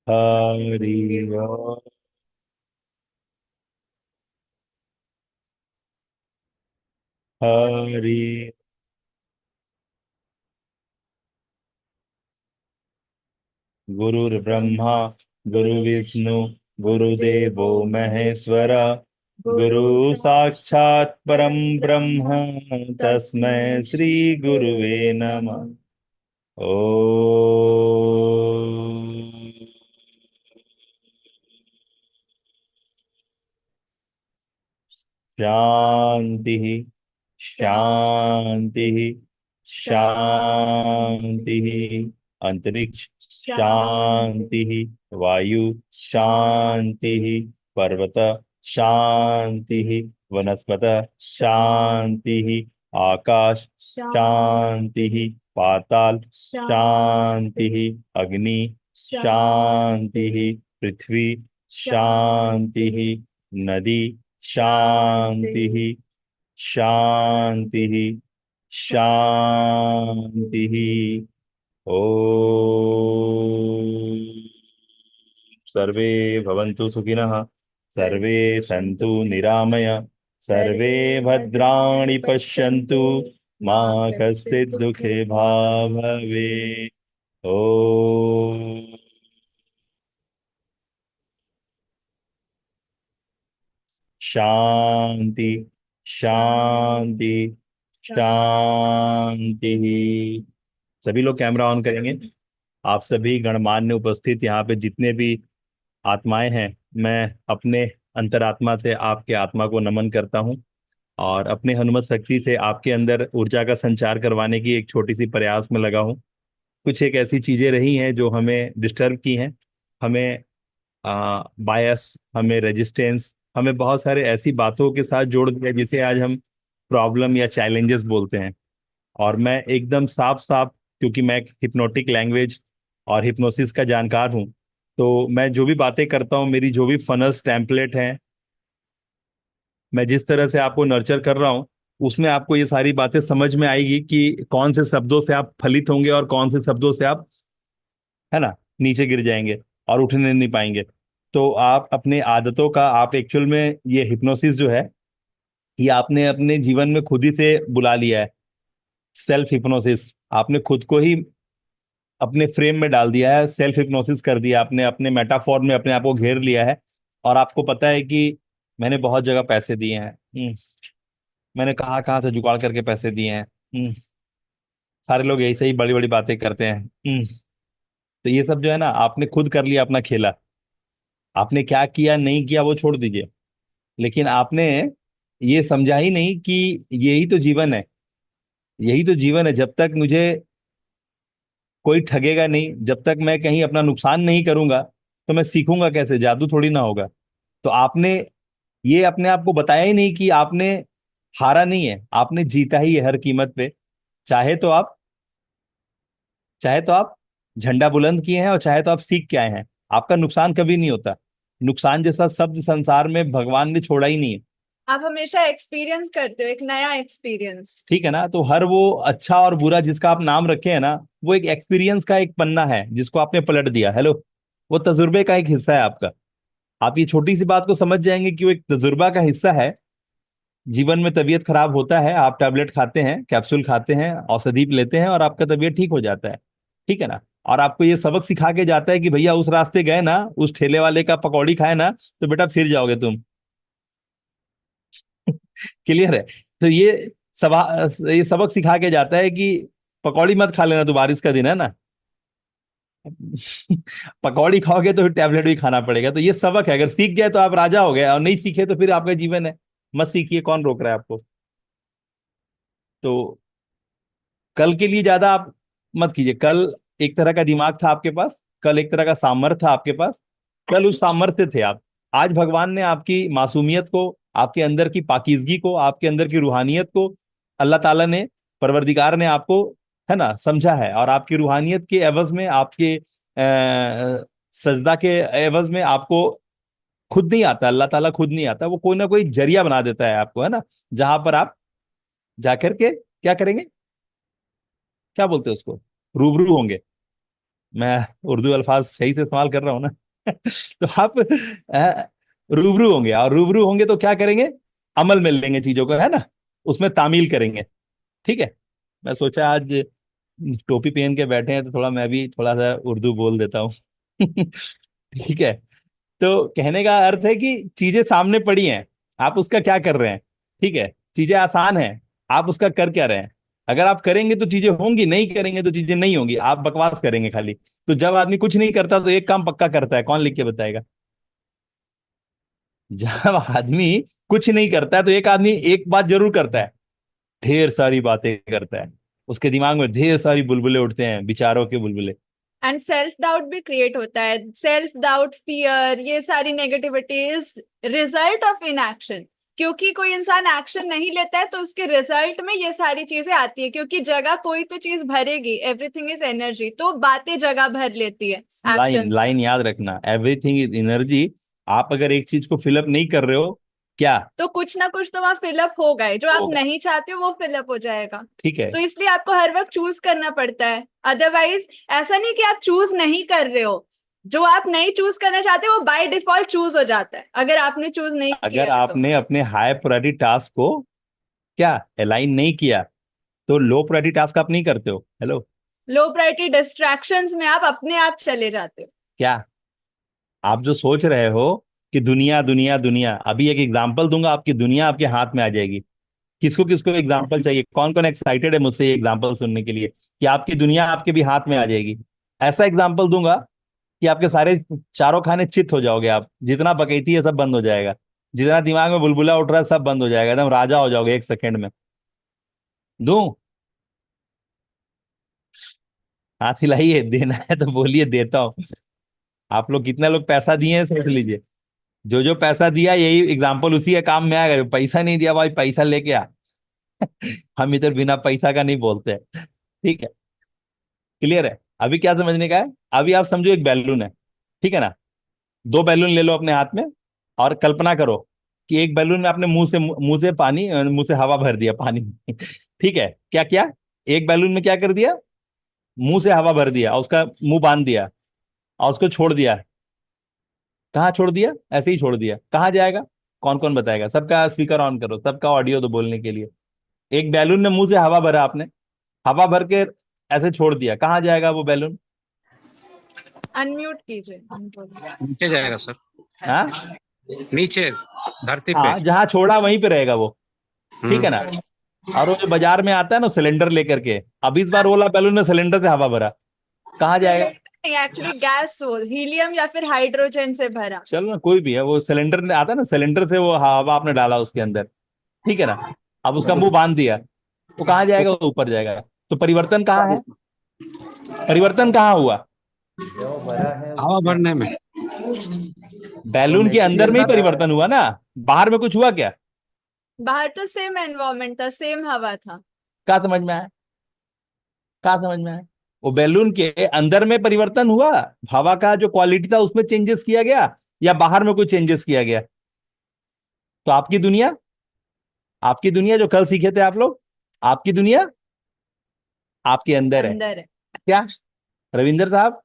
हरि ओम। हरि। गुरुर्ब्रह्मा गुरुविष्णु गुरुदेवो महेश्वर, गुरु साक्षात् परम ब्रह्म, तस्मै श्री गुरुवे नमः। ओ शांति शांति शांति। अंतरिक्ष शांति, वायु शांति, पर्वत शांति, वनस्पत शांति, आकाश शांति, पाताल शांति, अग्नि शांति, पृथ्वी शांति, नदी शांति शांति शांति। ओम। सर्वे भवन्तु सुखिनः, सर्वे सन्तु निरामय, सर्वे भद्राणि पश्यन्तु, मा कश्चित् दुःखे भवेत्। ओम। शांति शांति शांति। सभी लोग कैमरा ऑन करेंगे। आप सभी गणमान्य उपस्थित यहाँ पे जितने भी आत्माएं हैं, मैं अपने अंतरात्मा से आपके आत्मा को नमन करता हूँ और अपने हनुमत शक्ति से आपके अंदर ऊर्जा का संचार करवाने की एक छोटी सी प्रयास में लगा हूँ। कुछ एक ऐसी चीजें रही हैं जो हमें डिस्टर्ब की हैं, हमें बायस, हमें रेजिस्टेंस, हमें बहुत सारे ऐसी बातों के साथ जोड़ दिया जिसे आज हम प्रॉब्लम या चैलेंजेस बोलते हैं। और मैं एकदम साफ साफ, क्योंकि मैं हिप्नोटिक लैंग्वेज और हिप्नोसिस का जानकार हूँ, तो मैं जो भी बातें करता हूँ, मेरी जो भी फनल्स टेम्पलेट हैं, मैं जिस तरह से आपको नर्चर कर रहा हूँ, उसमें आपको ये सारी बातें समझ में आएगी कि कौन से शब्दों से आप फलित होंगे और कौन से शब्दों से आप, है ना, नीचे गिर जाएंगे और उठने नहीं पाएंगे। तो आप अपने आदतों का, आप एक्चुअल में ये हिप्नोसिस जो है, ये आपने अपने जीवन में खुद ही से बुला लिया है। सेल्फ हिप्नोसिस, आपने खुद को ही अपने फ्रेम में डाल दिया है, सेल्फ हिप्नोसिस कर दिया आपने, अपने मेटाफोर में अपने आप को घेर लिया है। और आपको पता है कि मैंने बहुत जगह पैसे दिए हैं, मैंने कहाँ कहाँ से जुगाड़ करके पैसे दिए हैं। सारे लोग यही सही बड़ी बड़ी बातें करते हैं। तो ये सब जो है ना, आपने खुद कर लिया अपना खेला। आपने क्या किया नहीं किया वो छोड़ दीजिए, लेकिन आपने ये समझा ही नहीं कि यही तो जीवन है। यही तो जीवन है। जब तक मुझे कोई ठगेगा नहीं, जब तक मैं कहीं अपना नुकसान नहीं करूंगा, तो मैं सीखूंगा कैसे? जादू थोड़ी ना होगा। तो आपने ये अपने आप को बताया ही नहीं कि आपने हारा नहीं है, आपने जीता ही है हर कीमत पे। चाहे तो आप चाहे तो आप झंडा बुलंद किए हैं और चाहे तो आप सीख के आए हैं। आपका नुकसान कभी नहीं होता। नुकसान जैसा शब्द संसार में भगवान ने छोड़ा ही नहीं है। आप हमेशा एक्सपीरियंस करते हो, एक नया एक्सपीरियंस। ठीक है ना? तो हर वो अच्छा और बुरा जिसका आप नाम रखे हैं ना, वो एक एक्सपीरियंस का एक पन्ना है जिसको आपने पलट दिया। हेलो, वो तजुर्बे का एक हिस्सा है आपका। आप ये छोटी सी बात को समझ जाएंगे कि वो एक तजुर्बा का हिस्सा है। जीवन में तबीयत खराब होता है, आप टैबलेट खाते हैं, कैप्सूल खाते हैं, औषधि लेते हैं और आपका तबीयत ठीक हो जाता है। ठीक है ना? और आपको ये सबक सिखा के जाता है कि भैया उस रास्ते गए ना, उस ठेले वाले का पकौड़ी खाए ना, तो बेटा फिर जाओगे तुम। क्लियर है? तो ये सबक सिखा के जाता है कि पकौड़ी मत खा लेना, तो बारिश का दिन है ना। पकौड़ी खाओगे तो फिर टैबलेट भी खाना पड़ेगा। तो ये सबक है, अगर सीख गए तो आप राजा हो गए, और नहीं सीखे तो फिर आपका जीवन है। मत सीखिए, कौन रोक रहा है आपको? तो कल के लिए ज्यादा आप मत कीजिए। कल एक तरह का दिमाग था आपके पास, कल एक तरह का सामर्थ्य था आपके पास, कल उस सामर्थ्य थे आप। आज भगवान ने आपकी मासूमियत को, आपके अंदर की पाकीजगी को, आपके अंदर की रूहानियत को, अल्लाह ताला ने, परवरदिगार ने आपको, है ना, समझा है। और आपकी रूहानियत के एवज में, आपके सजदा के एवज में आपको खुद नहीं आता, अल्लाह ताला खुद नहीं आता, वो कोई ना कोई जरिया बना देता है आपको, है ना, जहां पर आप जाकर के क्या करेंगे, क्या बोलते हैं उसको, रूबरू होंगे। मैं उर्दू अल्फाज सही से इस्तेमाल कर रहा हूँ ना? तो आप रूबरू होंगे, और रूबरू होंगे तो क्या करेंगे? अमल में लेंगे चीजों को, है ना, उसमें तामील करेंगे। ठीक है। मैं सोचा आज टोपी पहन के बैठे हैं तो थोड़ा मैं भी थोड़ा सा उर्दू बोल देता हूँ। ठीक है। तो कहने का अर्थ है कि चीजें सामने पड़ी हैं, आप उसका क्या कर रहे हैं? ठीक है। चीजें आसान हैं, आप उसका कर क्या रहे हैं? अगर आप करेंगे तो चीजें होंगी, नहीं करेंगे तो चीजें नहीं होंगी, आप बकवास करेंगे खाली। तो जब आदमी कुछ नहीं करता तो एक काम पक्का करता है, कौन लिख के बताएगा? जब आदमी कुछ नहीं करता है तो एक आदमी एक बात जरूर करता है, ढेर सारी बातें करता है। उसके दिमाग में ढेर सारी बुलबुले उठते हैं, विचारों के बुलबुले। एंड सेल्फ डाउट भी क्रिएट होता है। सेल्फ डाउट, फियर, ये सारी negativity is result of inaction. क्योंकि कोई इंसान एक्शन नहीं लेता है तो उसके रिजल्ट में ये सारी चीजें आती है, क्योंकि जगह कोई तो चीज भरेगी, एवरीथिंग इज एनर्जी, तो बातें जगह भर लेती है लाइन एक्शन से। लाइन याद रखना, एवरीथिंग इज एनर्जी। आप अगर एक चीज को फिलअप नहीं कर रहे हो, क्या तो कुछ ना कुछ तो वहां फिलअप होगा ही, जो आप होगा? नहीं चाहते हो वो फिलअप हो जाएगा। ठीक है। तो इसलिए आपको हर वक्त चूज करना पड़ता है। अदरवाइज ऐसा नहीं कि आप चूज नहीं कर रहे हो, जो आप नहीं चूज करना चाहते वो बाय डिफॉल्ट चूज हो जाता है, अगर आपने चूज नहीं अगर किया है तो। आपने अपने हाई प्रायोरिटी टास्क को क्या अलाइन नहीं किया, तो लो प्रायोरिटी टास्क आप नहीं करते हो। हेलो। लो प्रायोरिटी डिस्ट्रैक्शंस में आप अपने आप चले जाते हो। क्या आप जो सोच रहे हो कि दुनिया दुनिया दुनिया, अभी एक एग्जांपल दूंगा, आपकी दुनिया आपके हाथ में आ जाएगी। किसको किसको एग्जांपल चाहिए? कौन कौन एक्साइटेड है मुझसे ये एग्जांपल सुनने के लिए कि आपकी दुनिया आपके भी हाथ में आ जाएगी? ऐसा एग्जांपल दूंगा कि आपके सारे चारों खाने चित हो जाओगे, आप जितना बकैती है सब बंद हो जाएगा, जितना दिमाग में बुलबुला उठ रहा है सब बंद हो जाएगा, एकदम राजा हो जाओगे 1 सेकंड में। दूं? हाथ हिलाइए, देना है तो बोलिए देता हूँ। आप लोग कितने लोग पैसा दिए हैं सोच लीजिए। जो जो पैसा दिया यही एग्जाम्पल उसी के काम में आएगा। जो पैसा नहीं दिया भाई पैसा लेके आ। हम इधर बिना पैसा का नहीं बोलते हैं। ठीक है। क्लियर है? अभी क्या समझने का है? अभी आप समझो एक बैलून है, ठीक है ना? 2 बैलून ले लो अपने हाथ में, और कल्पना करो कि एक बैलून में आपने मुंह से पानी, मुंह से हवा भर दिया पानी। ठीक है, क्या क्या? एक बैलून में क्या कर दिया? मुंह से हवा भर दिया और उसका मुंह बांध दिया और उसको छोड़ दिया। कहाँ छोड़ दिया? ऐसे ही छोड़ दिया, कहाँ जाएगा? कौन कौन बताएगा? सबका स्पीकर ऑन करो, सबका ऑडियो दो बोलने के लिए। एक बैलून में मुंह से हवा भरा आपने, हवा भर के ऐसे छोड़ दिया, कहाँ जाएगा वो बैलून? अनम्यूट कीजिए उनको। नीचे जाएगा सर। हाँ। नीचे, धरती पे। हाँ, जहाँ छोड़ा वहीं पे रहेगा वो। ठीक है ना? हम्म। और वो जो बाजार में आता है ना सिलेंडर लेकर के, अब इस बार वो वाला बैलून ने सिलेंडर से हवा भरा, कहाँ जाएगा? सिलेंडर नहीं, एक्चुअली गैस, हीलियम या फिर हाइड्रोजन से भरा। चलो ना, कोई भी है, वो सिलेंडर में आता है ना, सिलेंडर से वो हवा आपने डाला उसके अंदर। ठीक है ना? अब उसका मुंह बांध दिया, वो कहाँ जाएगा? वो ऊपर जाएगा। तो परिवर्तन कहाँ है? परिवर्तन कहाँ हुआ? हवा भरने में। बैलून के अंदर में ही परिवर्तन हुआ ना, बाहर में कुछ हुआ क्या? बाहर तो सेम एनवायरमेंट था, सेम हवा था। कहाँ समझ में आया? कहाँ समझ में आया? वो बैलून के अंदर में परिवर्तन हुआ, हवा का जो क्वालिटी था उसमें चेंजेस किया गया, या बाहर में कोई चेंजेस किया गया? तो आपकी दुनिया जो कल सीखे थे आप लोग, आपकी दुनिया आपके अंदर है। अंदर है। क्या रविंदर साहब?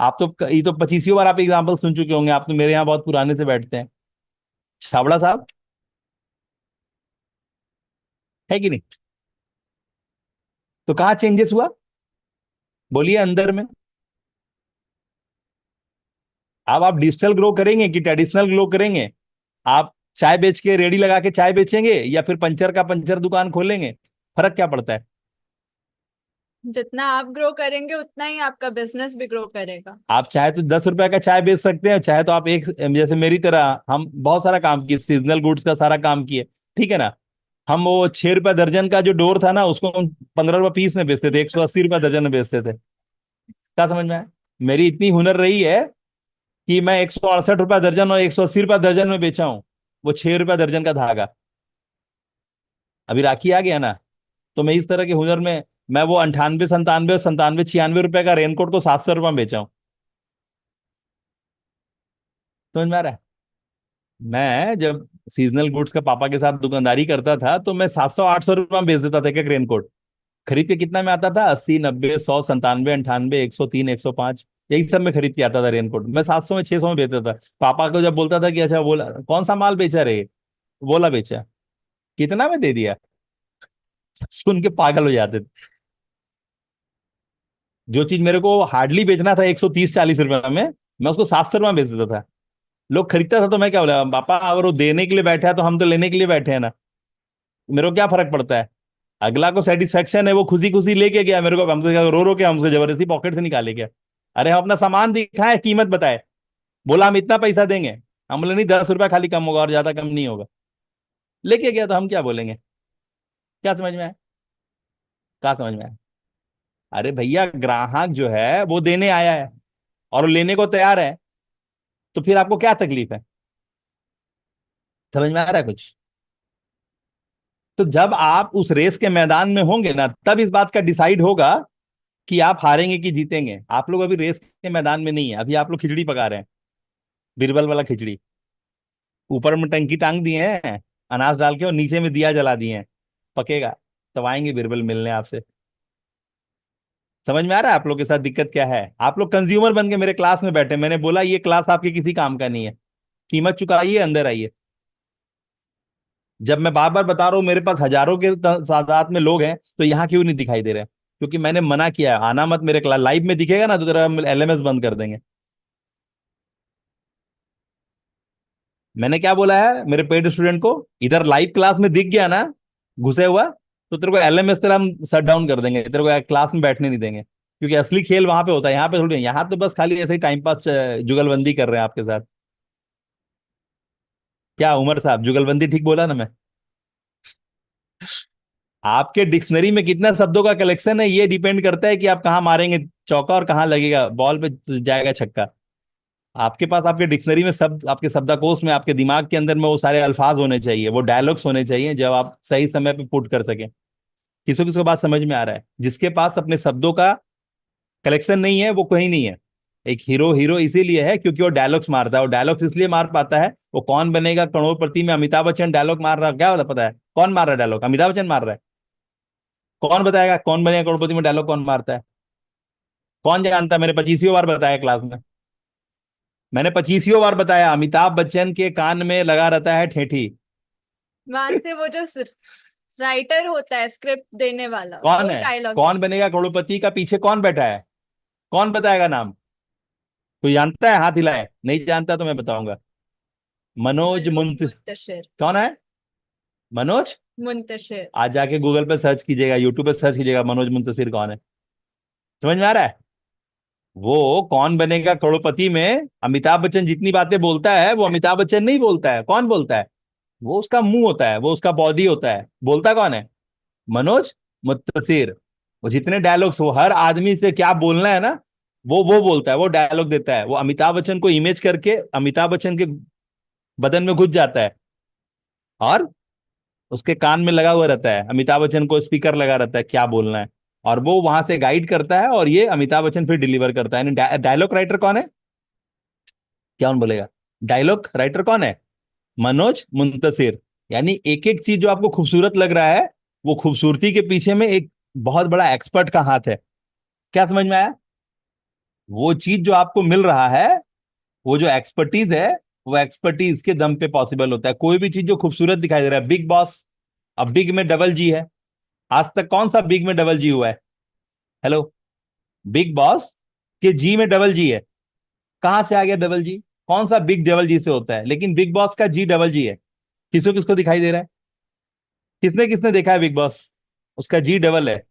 आप तो ये तो 25वीं बार आप एग्जाम्पल सुन चुके होंगे, आप तो मेरे यहाँ बहुत पुराने से बैठते हैं। छाबड़ा साहब, है कि नहीं? तो कहाँ चेंजेस हुआ? बोलिए अंदर में। अब आप डिजिटल ग्रो करेंगे कि ट्रेडिशनल ग्रो करेंगे? आप चाय बेच के रेडी लगा के चाय बेचेंगे, या फिर पंचर का पंचर दुकान खोलेंगे? फर्क क्या पड़ता है? जितना आप ग्रो करेंगे उतना ही आपका बिजनेस भी ग्रो करेगा। आप चाहे तो 10 रुपए का चाय बेच सकते हैं, चाहे तो आप एक, जैसे मेरी तरह हम बहुत सारा काम किए, सीजनल गुड्स का सारा काम किए। ठीक है ना? हम वो 6 रुपए दर्जन का जो डोर था ना, उसको हम 15 रुपए पीस में बेचते थे, 180 रुपए दर्जन में बेचते थे। क्या समझ में आया? मेरी इतनी हुनर रही है कि मैं 168 रुपए दर्जन और 180 रुपए दर्जन में बेचा हूँ, वो 6 रुपए दर्जन का धागा। अभी राखी आ गया ना, तो मैं इस तरह के हुनर में, मैं वो 98 97 97 96 रुपए का रेनकोट को 700 रुपए में बेचा हूँ। समझ में आ रहा है? मैं जब सीजनल गुड्स का पापा के साथ दुकानदारी करता था तो मैं 700 800 रुपए में बेच देता था एक एक रेनकोट। खरीद के कितना में आता था? 80, 90, 100, 97, 98, 103, 105, यही सब में खरीद के आता था रेनकोट। मैं 700 में, 600 में बेचता था। पापा को जब बोलता था कि अच्छा, बोला कौन सा माल बेचा रे, बोला बेचा, कितना में दे दिया, सुन के पागल हो जाते थे। जो चीज मेरे को हार्डली बेचना था 130-140 रुपए में, मैं उसको 700 रुपए में बेच देता था। लोग खरीदता था तो मैं क्या बोला, पापा अगर वो देने के लिए बैठा है तो हम तो लेने के लिए बैठे हैं ना, मेरे को क्या फर्क पड़ता है। अगला को सेटिस्फेक्शन है, वो खुशी खुशी लेके गया, मेरे को हमसे रो रो के हमसे जबरदस्ती पॉकेट से निकाले गया। अरे हम अपना सामान दिखाए, कीमत बताए, बोला हम इतना पैसा देंगे, हम बोले नहीं 10 रुपया खाली कम होगा और ज्यादा कम नहीं होगा। लेके गया तो हम क्या बोलेंगे? क्या समझ में आया? क्या समझ में आया? अरे भैया, ग्राहक जो है वो देने आया है और वो लेने को तैयार है, तो फिर आपको क्या तकलीफ है? समझ में आ रहा है कुछ? तो जब आप उस रेस के मैदान में होंगे ना, तब इस बात का डिसाइड होगा कि आप हारेंगे कि जीतेंगे। आप लोग अभी रेस के मैदान में नहीं है, अभी आप लोग खिचड़ी पका रहे हैं, बीरबल वाला खिचड़ी। ऊपर में टंकी टांग दिए हैं अनाज डाल के, और नीचे में दिया जला दिए हैं, पकेगा तब आएंगे बीरबल मिलने आपसे। समझ में आ रहा है आप लोग के साथ दिक्कत क्या है? आप लोग कंज्यूमर बन के मेरे क्लास में बैठे, मैंने बोला ये क्लास आपके किसी काम का नहीं है, कीमत चुकाइए, अंदर आइए। जब मैं बार बार बता रहा हूँ मेरे पास हजारों के तादाद में लोग हैं, तो यहाँ क्यों नहीं दिखाई दे रहे? क्योंकि मैंने मना किया है, आना मत मेरे क्लास। लाइव में दिखेगा ना तो तेरा एलएमएस बंद कर देंगे। मैंने क्या बोला है मेरे पेड स्टूडेंट को, इधर लाइव क्लास में दिख गया ना घुसे हुआ, तो तेरे को एलएमएस तेरा हम शट डाउन कर देंगे, तेरे को क्लास में बैठने नहीं देंगे। क्योंकि असली खेल वहां पे होता है, यहाँ पे थोड़ी। यहाँ तो बस खाली ऐसे ही टाइम पास जुगलबंदी कर रहे हैं आपके साथ। क्या उमर साहब, जुगलबंदी ठीक बोला ना मैं? आपके डिक्शनरी में कितना शब्दों का कलेक्शन है, ये डिपेंड करता है कि आप कहाँ मारेंगे चौका और कहाँ लगेगा बॉल पे जाएगा छक्का। आपके पास आपके डिक्शनरी में शब्द, आपके शब्दकोश में, आपके दिमाग के अंदर में वो सारे अल्फाज होने चाहिए, वो डायलॉग्स होने चाहिए, जब आप सही समय पे पुट कर सकें। किसी किसी को बात समझ में आ रहा है? जिसके पास अपने शब्दों का कलेक्शन नहीं है वो कहीं नहीं है। एक हीरो हीरो इसीलिए है क्योंकि वो डायलॉग्स मारता है, और डायलॉग्स इसलिए मार पाता है। वो कौन बनेगा करोड़पति में अमिताभ बच्चन डायलॉग मार रहा है, क्या होता पता है? कौन मार रहा है डायलॉग? अमिताभ बच्चन मार रहा है। कौन बताएगा कौन बनेगा करोड़पति में डायलॉग कौन मारता है? कौन जानता है? मैंने 25वीं बार बताया क्लास में। मैंने 25वीं बार बताया, अमिताभ बच्चन के कान में लगा रहता है ठेठी। वहां से वो जो राइटर होता है, स्क्रिप्ट देने वाला, कौन वो है? डायलॉग कौन बनेगा करोड़पति का पीछे कौन बैठा है? कौन बताएगा नाम? कोई जानता है? हाथ हिलाए। नहीं जानता तो मैं बताऊंगा। मनोज मनोज मुंत मुंतशिर। कौन है? मनोज? मुंतशिर। आज जाके गूगल पे सर्च कीजिएगा, यूट्यूब पे सर्च कीजिएगा, मनोज मुंतशिर कौन है। समझ में आ रहा है? वो कौन बनेगा करोड़पति में अमिताभ बच्चन जितनी बातें बोलता है, वो अमिताभ बच्चन नहीं बोलता है। कौन बोलता है? वो उसका मुंह होता है, वो उसका बॉडी होता है। बोलता कौन है? मनोज मुत्तसिर। वो जितने डायलॉग्स, वो हर आदमी से क्या बोलना है ना, वो बोलता है, वो डायलॉग देता है। वो अमिताभ बच्चन को इमेज करके अमिताभ बच्चन के बदन में घुस जाता है, और उसके कान में लगा हुआ रहता है, अमिताभ बच्चन को स्पीकर लगा रहता है क्या बोलना है, और वो वहां से गाइड करता है, और ये अमिताभ बच्चन फिर डिलीवर करता है। यानी डायलॉग राइटर कौन है? कौन बोलेगा? डायलॉग राइटर कौन है? मनोज मुंतसिर। यानी एक एक चीज जो आपको खूबसूरत लग रहा है, वो खूबसूरती के पीछे में एक बहुत बड़ा एक्सपर्ट का हाथ है। क्या समझ में आया? वो चीज जो आपको मिल रहा है, वो जो एक्सपर्टीज है, वो एक्सपर्टीज के दम पे पॉसिबल होता है। कोई भी चीज जो खूबसूरत दिखाई दे रहा है, बिग बॉस, अब बिग में डबल जी है। आज तक कौन सा बिग में डबल जी हुआ है? हेलो? बिग बॉस के जी में डबल जी है। कहां से आ गया डबल जी? कौन सा बिग डबल जी से होता है? लेकिन बिग बॉस का जी डबल जी है। किसको किसको दिखाई दे रहा है? किसने किसने देखा है बिग बॉस? उसका जी डबल है।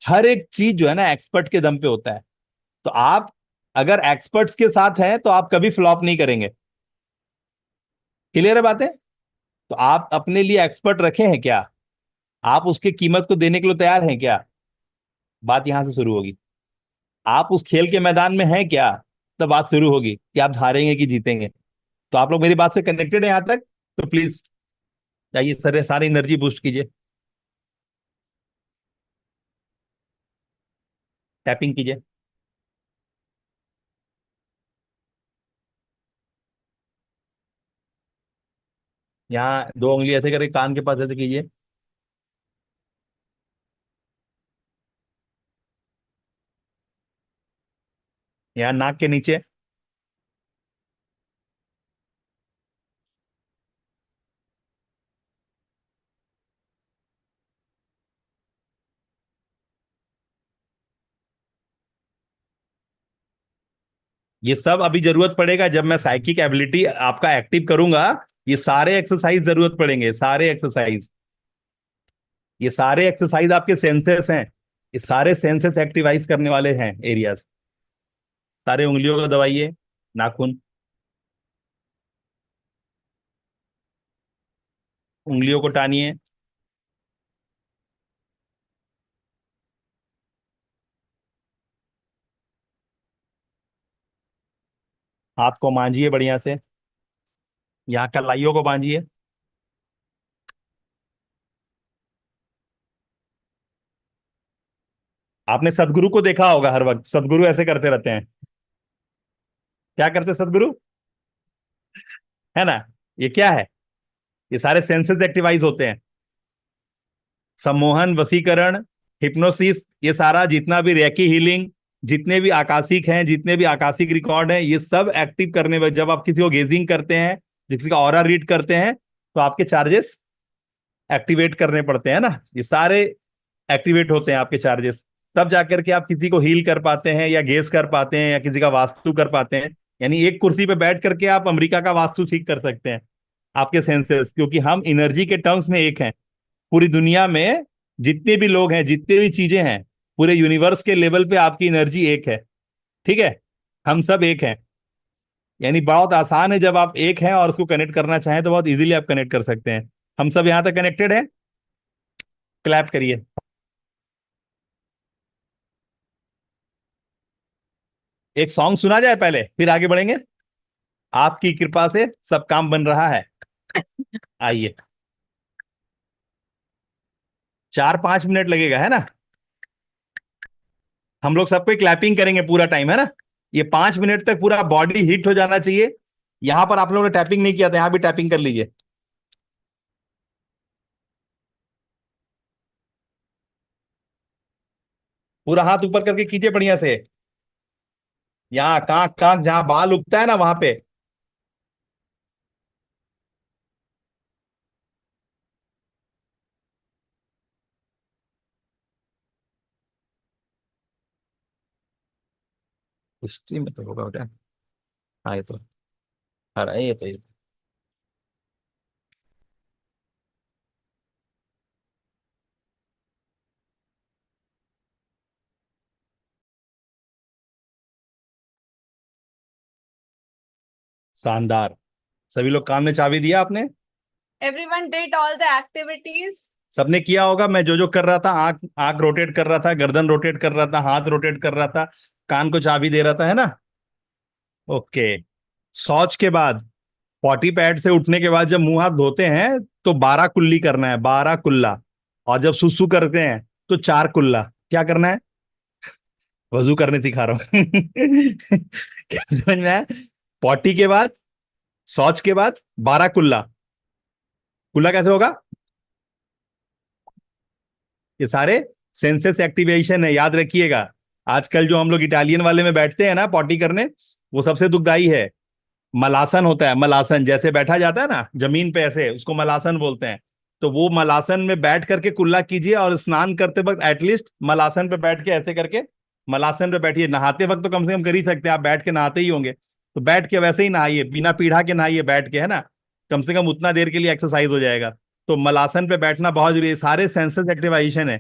हर एक चीज जो है ना एक्सपर्ट के दम पे होता है। तो आप अगर एक्सपर्ट्स के साथ हैं तो आप कभी फ्लॉप नहीं करेंगे। क्लियर है बातें? तो आप अपने लिए एक्सपर्ट रखे हैं क्या? आप उसकी कीमत को देने के लिए तैयार हैं क्या? बात यहां से शुरू होगी। आप उस खेल के मैदान में हैं क्या? तब बात शुरू होगी कि आप हारेंगे कि जीतेंगे। तो आप लोग मेरी बात से कनेक्टेड हैं यहां तक? तो प्लीज जाइए, सर सारी एनर्जी बूस्ट कीजिए, टैपिंग कीजिए। यहाँ 2 उंगली ऐसे करके कान के पास ऐसे कीजिए। यहाँ नाक के नीचे। ये सब अभी जरूरत पड़ेगा जब मैं साइकिक एबिलिटी आपका एक्टिव करूंगा। ये सारे एक्सरसाइज जरूरत पड़ेंगे, सारे एक्सरसाइज। ये सारे एक्सरसाइज आपके सेंसेस हैं, ये सारे सेंसेस एक्टिवाइज करने वाले हैं एरियाज। सारे उंगलियों को दबाइए, नाखून, उंगलियों को टानिए, हाथ को मांजिए बढ़िया से, यहाँ कलाइयों को मांजिए। आपने सदगुरु को देखा होगा, हर वक्त सदगुरु ऐसे करते रहते हैं। क्या करते हैं सदगुरु, है ना? ये क्या है? ये सारे सेंसेस एक्टिवाइज होते हैं। सम्मोहन, वशीकरण, हिप्नोसिस, ये सारा जितना भी रेकी हीलिंग, जितने भी आकाशिक हैं, जितने भी आकाशिक रिकॉर्ड हैं, ये सब एक्टिव करने में, जब आप किसी को गेजिंग करते हैं, किसी का ऑरा रीड करते हैं, तो आपके चार्जेस एक्टिवेट करने पड़ते हैं ना। ये सारे एक्टिवेट होते हैं आपके चार्जेस, तब जाकर के आप किसी को हील कर पाते हैं, या गेस कर पाते हैं, या किसी का वास्तु कर पाते हैं। यानी एक कुर्सी पे बैठ करके आप अमेरिका का वास्तु ठीक कर सकते हैं, आपके सेंसेस, क्योंकि हम एनर्जी के टर्म्स में एक हैं। पूरी दुनिया में जितने भी लोग हैं, जितने भी चीजें हैं, पूरे यूनिवर्स के लेवल पे आपकी एनर्जी एक है। ठीक है, हम सब एक हैं। यानी बहुत आसान है, जब आप एक हैं और उसको कनेक्ट करना चाहें तो बहुत इजीली आप कनेक्ट कर सकते हैं। हम सब यहां तक कनेक्टेड हैं। क्लैप करिए। एक सॉन्ग सुना जाए पहले, फिर आगे बढ़ेंगे। आपकी कृपा से सब काम बन रहा है। आइए, 4-5 मिनट लगेगा, है ना? हम लोग सबको क्लैपिंग करेंगे पूरा टाइम, है ना? ये 5 मिनट तक पूरा बॉडी हिट हो जाना चाहिए। यहां पर आप लोगों ने टैपिंग नहीं किया था, यहां भी टैपिंग कर लीजिए। पूरा हाथ ऊपर करके कीजिए बढ़िया से। यहाँ कांक कांक जहां बाल उगता है ना, वहां पे। हिस्ट्री में तो होगा बेटा। हाँ ये तो, अरे ये तो शानदार। सभी लोग काम ने चाबी दिया आपने? Everyone did all the activities. सबने किया होगा। मैं जो जो कर रहा था, आंख आंख रोटेट कर रहा था, गर्दन रोटेट कर रहा था, हाथ रोटेट कर रहा था, कान को चाबी दे रहा था, है ना? ओके। शौच के बाद, पॉटी पैड से उठने के बाद जब मुंह हाथ धोते हैं, तो 12 कुल्ली करना है, 12 कुल्ला। और जब सुसु करते हैं तो 4 कुल्ला। क्या करना है? वजू करने सिखा रहा हूं। क्या समझ में आया? पॉटी के बाद, शौच के बाद 12 कुल्ला। कुल्ला कैसे होगा? ये सारे सेंसेस एक्टिवेशन है, याद रखिएगा। आजकल जो हम लोग इटालियन वाले में बैठते हैं ना पॉटी करने, वो सबसे दुखदाई है। मलासन होता है, मलासन, जैसे बैठा जाता है ना जमीन पे ऐसे, उसको मलासन बोलते हैं। तो वो मलासन में बैठ करके कुल्ला कीजिए, और स्नान करते वक्त एटलीस्ट मलासन पे बैठ के ऐसे करके मलासन पे बैठिए। नहाते वक्त तो कम से कम कर ही सकते हैं, आप बैठ के नहाते ही होंगे, तो बैठ के वैसे ही नहाइए, बिना पीढ़ा के नहाइए बैठ के, है ना? कम से कम उतना देर के लिए एक्सरसाइज हो जाएगा। तो मलासन पे बैठना बहुत जरूरी है। सारे सेंसेस एक्टिवाइजेशन है,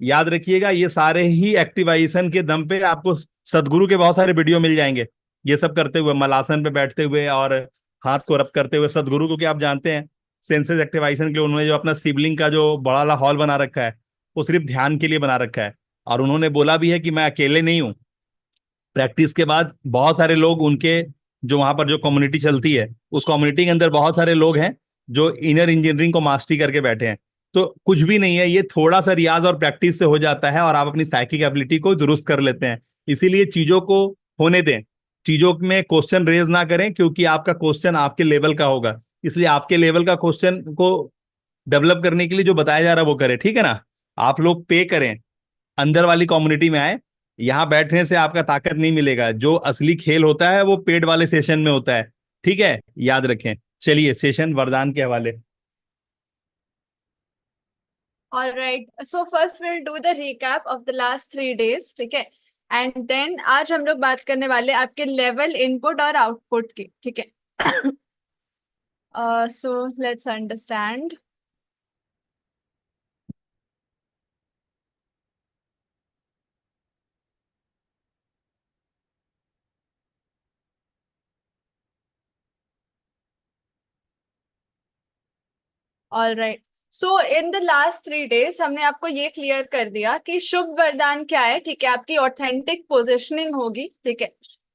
याद रखिएगा। ये सारे ही एक्टिवाइजेशन के दम पे आपको सदगुरु के बहुत सारे वीडियो मिल जाएंगे, ये सब करते हुए, मलासन पे बैठते हुए और हाथ को रब करते हुए। सदगुरु को क्या आप जानते हैं, सेंसेस एक्टिवाइजेशन के लिए उन्होंने जो अपना शिवलिंग का जो बड़ा वाला हॉल बना रखा है, वो सिर्फ ध्यान के लिए बना रखा है। और उन्होंने बोला भी है कि मैं अकेले नहीं हूं। प्रैक्टिस के बाद बहुत सारे लोग उनके, जो वहां पर जो कम्युनिटी चलती है, उस कम्युनिटी के अंदर बहुत सारे लोग हैं जो इनर इंजीनियरिंग को मास्टरी करके बैठे हैं। तो कुछ भी नहीं है, ये थोड़ा सा रियाज और प्रैक्टिस से हो जाता है, और आप अपनी साइकिक एबिलिटी को दुरुस्त कर लेते हैं। इसीलिए चीजों को होने दें, चीजों में क्वेश्चन रेज ना करें, क्योंकि आपका क्वेश्चन आपके लेवल का होगा। इसलिए आपके लेवल का क्वेश्चन को डेवलप करने के लिए जो बताया जा रहा है वो करें, ठीक है ना? आप लोग पे करें, अंदर वाली कम्युनिटी में आए, यहाँ बैठने से आपका ताकत नहीं मिलेगा। जो असली खेल होता है वो पेड वाले सेशन में होता है, ठीक है, याद रखें। चलिए सेशन वरदान के हवाले। All right. So first we'll do the recap of the last 3 days, ठीक है? And then आज हम लोग बात करने वाले आपके लेवल इनपुट और आउटपुट की, ठीक है? So let's understand. All right. So in the last 3 days हमने आपको ये क्लियर कर दिया कि शुभ वरदान क्या है, ठीक है? आपकी ऑथेंटिक पोजिशनिंग होगी, ठीक है?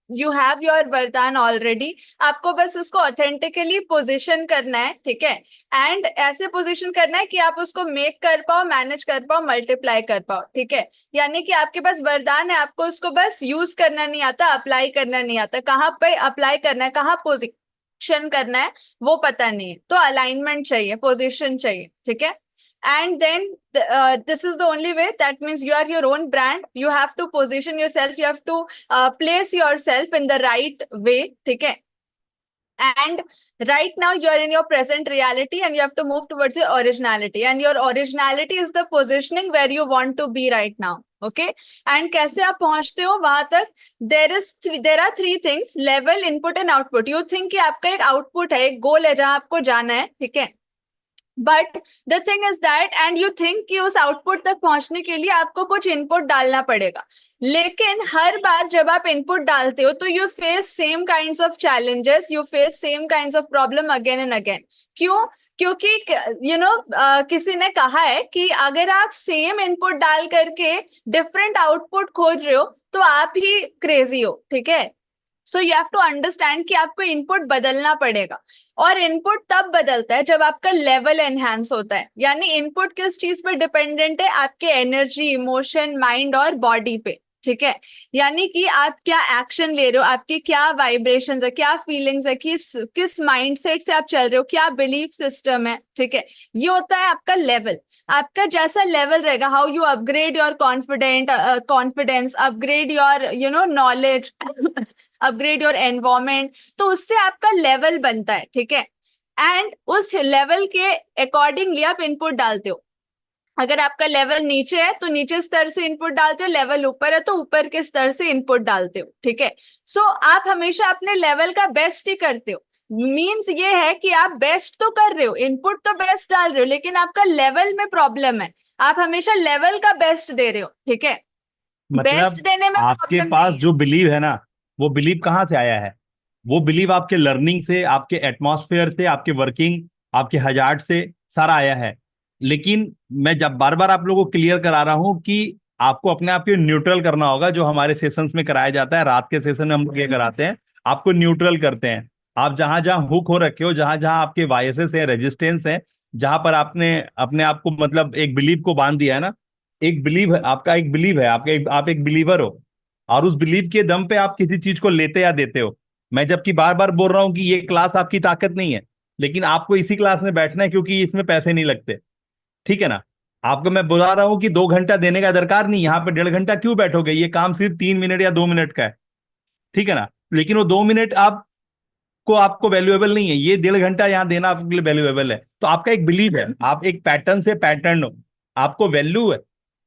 यू हैव योर वरदान ऑलरेडी, आपको बस उसको ऑथेंटिकली पोजिशन करना है, ठीक है? एंड ऐसे पोजिशन करना है कि आप उसको मेक कर पाओ, मैनेज कर पाओ, मल्टीप्लाई कर पाओ, ठीक है? यानी कि आपके पास वरदान है, आपको उसको बस यूज करना नहीं आता, अप्लाई करना नहीं आता, कहाँ पे अप्लाई करना है, कहाँ पोजिशन करना है वो पता नहीं है। तो अलाइनमेंट चाहिए, पोजीशन चाहिए, ठीक है? And then this is the only way. That means you are your own brand. You have to position yourself. You have to place yourself in the right way, ठीक है? And right now you are in your present reality and you have to move towards your originality, and your originality is the positioning where you want to be right now. Okay? And कैसे आप पहुंचते हो वहां तक? There are three things: level, input and output. You think कि आपका एक output है, एक goal है जहां आपको जाना है, ठीक है? But the thing is that, and you think कि उस आउटपुट तक पहुंचने के लिए आपको कुछ इनपुट डालना पड़ेगा, लेकिन हर बार जब आप इनपुट डालते हो तो you face same kinds of challenges, you face same kinds of problem again and again. क्यों? क्योंकि किसी ने कहा है कि अगर आप सेम इनपुट डाल करके डिफरेंट आउटपुट खोज रहे हो तो आप ही क्रेजी हो, ठीक है? So you have to understand कि आपको इनपुट बदलना पड़ेगा, और इनपुट तब बदलता है जब आपका लेवल एनहांस होता है। यानी इनपुट किस चीज पर डिपेंडेंट है? आपके एनर्जी, इमोशन, माइंड और बॉडी पे, ठीक है? यानी कि आप क्या एक्शन ले रहे हो, आपकी क्या वाइब्रेशंस है, क्या फीलिंग्स है, किस माइंडसेट से आप चल रहे हो, क्या बिलीफ सिस्टम है, ठीक है? ये होता है आपका लेवल। आपका जैसा लेवल रहेगा, how you upgrade your confidence, upgrade your knowledge, upgrade your environment, तो उससे आपका लेवल बनता है, ठीक है? एंड उस लेवल के अकॉर्डिंगली आप इनपुट डालते हो। अगर आपका लेवल नीचे है तो नीचे स्तर से इनपुट डालते हो, लेवल ऊपर है तो ऊपर के स्तर से इनपुट डालते हो, ठीक है? सो आप हमेशा अपने लेवल का बेस्ट ही करते हो। मीन्स ये है कि आप बेस्ट तो कर रहे हो, इनपुट तो बेस्ट डाल रहे हो, लेकिन आपका लेवल में प्रॉब्लम है। आप हमेशा लेवल का बेस्ट दे रहे हो, ठीक है? बेस्ट मतलब देने में आपके पास जो बिलीव है ना, वो बिलीव कहाँ से आया है? वो बिलीव आपके लर्निंग से, आपके एटमॉस्फेयर से, आपके वर्किंग, आपके हजार्ड से सारा आया है। लेकिन मैं जब बार बार आप लोगों को क्लियर करा रहा हूं कि आपको अपने आप को न्यूट्रल करना होगा, जो हमारे सेशंस में कराया जाता है। रात के सेशन में हम लोग ये कराते हैं, आपको न्यूट्रल करते हैं। आप जहां जहां हुक हो रखे हो, जहां जहां आपके वायसेस है, रेजिस्टेंस है, जहां पर आपने अपने आप को मतलब एक बिलीव को बांध दिया है ना, एक बिलीव है आपका, एक बिलीव है आपका, आप एक बिलीवर हो, और उस बिलीव के दम पे आप किसी चीज को लेते या देते हो। मैं जबकि बार बार बोल रहा हूं कि ये क्लास आपकी ताकत नहीं है, लेकिन आपको इसी क्लास में बैठना है क्योंकि इसमें पैसे नहीं लगते, ठीक है ना? आपको मैं बुला रहा हूं कि 2 घंटा देने का दरकार नहीं, यहाँ पे 1.5 घंटा क्यों बैठोगे? ये काम सिर्फ 3 मिनट या 2 मिनट का है, ठीक है ना? लेकिन वो 2 मिनट आपको वैल्यूएबल नहीं है, ये 1.5 घंटा यहाँ देना आपके लिए वैल्यूएबल है। तो आपका एक बिलीव है, आप एक पैटर्न से पैटर्न हो, आपको वैल्यू है।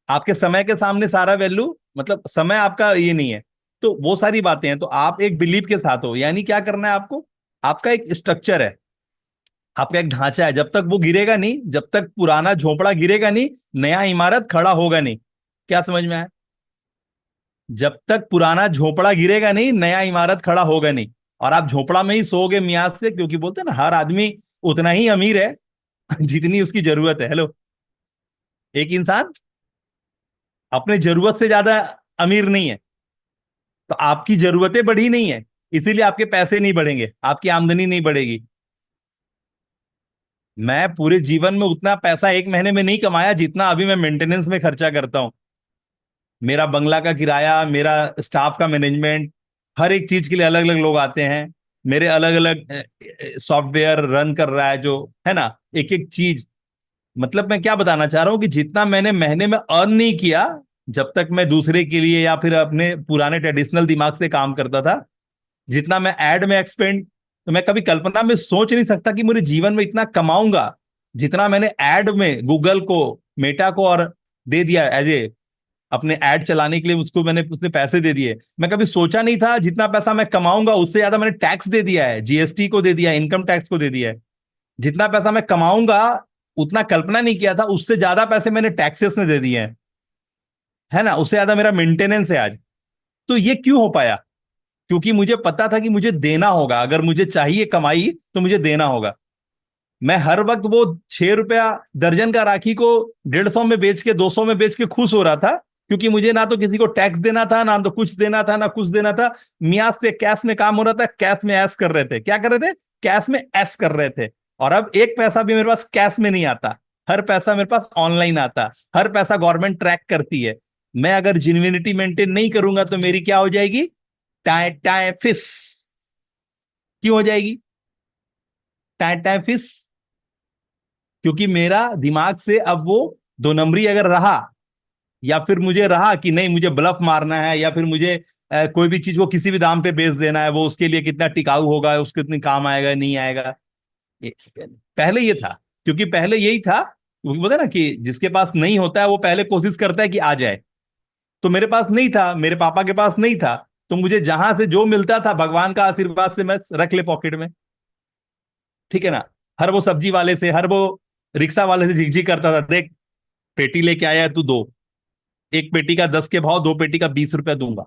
आपके समय के सामने सारा वैल्यू, मतलब समय आपका ये नहीं है, तो वो सारी बातें हैं। तो आप एक बिलीव के साथ हो, यानी क्या करना है आपको? आपका एक स्ट्रक्चर है, आपका एक ढांचा है। जब तक वो गिरेगा नहीं, जब तक पुराना झोपड़ा गिरेगा नहीं, नया इमारत खड़ा होगा नहीं। क्या समझ में आया? जब तक पुराना झोपड़ा गिरेगा नहीं, नया इमारत खड़ा होगा नहीं। और आप झोपड़ा में ही सोओगे मियाज से, क्योंकि बोलते हैं ना, हर आदमी उतना ही अमीर है जितनी उसकी जरूरत है। हेलो, एक इंसान अपने जरूरत से ज्यादा अमीर नहीं है। तो आपकी जरूरतें बढ़ी नहीं है, इसीलिए आपके पैसे नहीं बढ़ेंगे, आपकी आमदनी नहीं बढ़ेगी। मैं पूरे जीवन में उतना पैसा एक महीने में नहीं कमाया जितना अभी मैं मेंटेनेंस में खर्चा करता हूं। मेरा बंगला का किराया, मेरा स्टाफ का मैनेजमेंट, हर एक चीज के लिए अलग अलग लोग आते हैं। मेरे अलग अलग सॉफ्टवेयर रन कर रहा है, जो है ना, एक एक चीज। मतलब मैं क्या बताना चाह रहा हूं कि जितना मैंने महीने में अर्न नहीं किया, जब तक मैं दूसरे के लिए या फिर अपने पुराने ट्रेडिशनल दिमाग से काम करता था, जितना मैं एड में एक्सपेंड, तो मैं कभी कल्पना में सोच नहीं सकता कि मेरे जीवन में इतना कमाऊंगा जितना मैंने एड में गूगल को, मेटा को और दे दिया एज ए अपने ऐड चलाने के लिए, उसको मैंने उसने पैसे दे दिए। मैं कभी सोचा नहीं था जितना पैसा मैं कमाऊंगा उससे ज्यादा मैंने टैक्स दे दिया है, जीएसटी को दे दिया है, इनकम टैक्स को दे दिया है। जितना पैसा मैं कमाऊंगा उतना कल्पना नहीं किया था, उससे ज्यादा पैसे मैंने टैक्सेस में दे दिए हैं, है ना, उससे ज्यादा मेरा मेंटेनेंस है आज। तो ये क्यों हो पाया? क्योंकि मुझे पता था कि मुझे देना होगा, अगर मुझे चाहिए कमाई तो मुझे देना होगा। मैं हर वक्त वो 6 रुपया दर्जन का राखी को 150 में बेच के, 200 में बेच के खुश हो रहा था, क्योंकि मुझे ना तो किसी को टैक्स देना था, ना तो कुछ देना था, ना कुछ देना था। मियाँ से कैश में काम हो रहा था, कैश में ऐश कर रहे थे। क्या कर रहे थे? कैश में ऐश कर रहे थे। और अब एक पैसा भी मेरे पास कैश में नहीं आता, हर पैसा मेरे पास ऑनलाइन आता, हर पैसा गवर्नमेंट ट्रैक करती है। मैं अगर जेन्युइनिटी मेंटेन नहीं करूंगा तो मेरी क्या हो जाएगी? टाइ टाइ फिस। क्यों हो जाएगी टाइ टाइ फिस? क्योंकि मेरा दिमाग से अब वो 2 नंबरी अगर रहा, या फिर मुझे रहा कि नहीं मुझे ब्लफ मारना है, या फिर मुझे कोई भी चीज को किसी भी दाम पे बेच देना है, वो उसके लिए कितना टिकाऊ होगा, उसके कितनी काम आएगा नहीं आएगा, पहले ये था। क्योंकि पहले यही था, क्योंकि बोलते हैं ना कि जिसके पास नहीं होता है वो पहले कोशिश करता है कि आ जाए। तो मेरे पास नहीं था, मेरे पापा के पास नहीं था, तो मुझे जहां से जो मिलता था भगवान का आशीर्वाद से मैं रख ले पॉकेट में, ठीक है ना। हर वो सब्जी वाले से, हर वो रिक्शा वाले से झिकझिक करता था, देख पेटी लेके आया है तू, दो, एक पेटी का 10 के भाव, 2 पेटी का 20 रुपया दूंगा।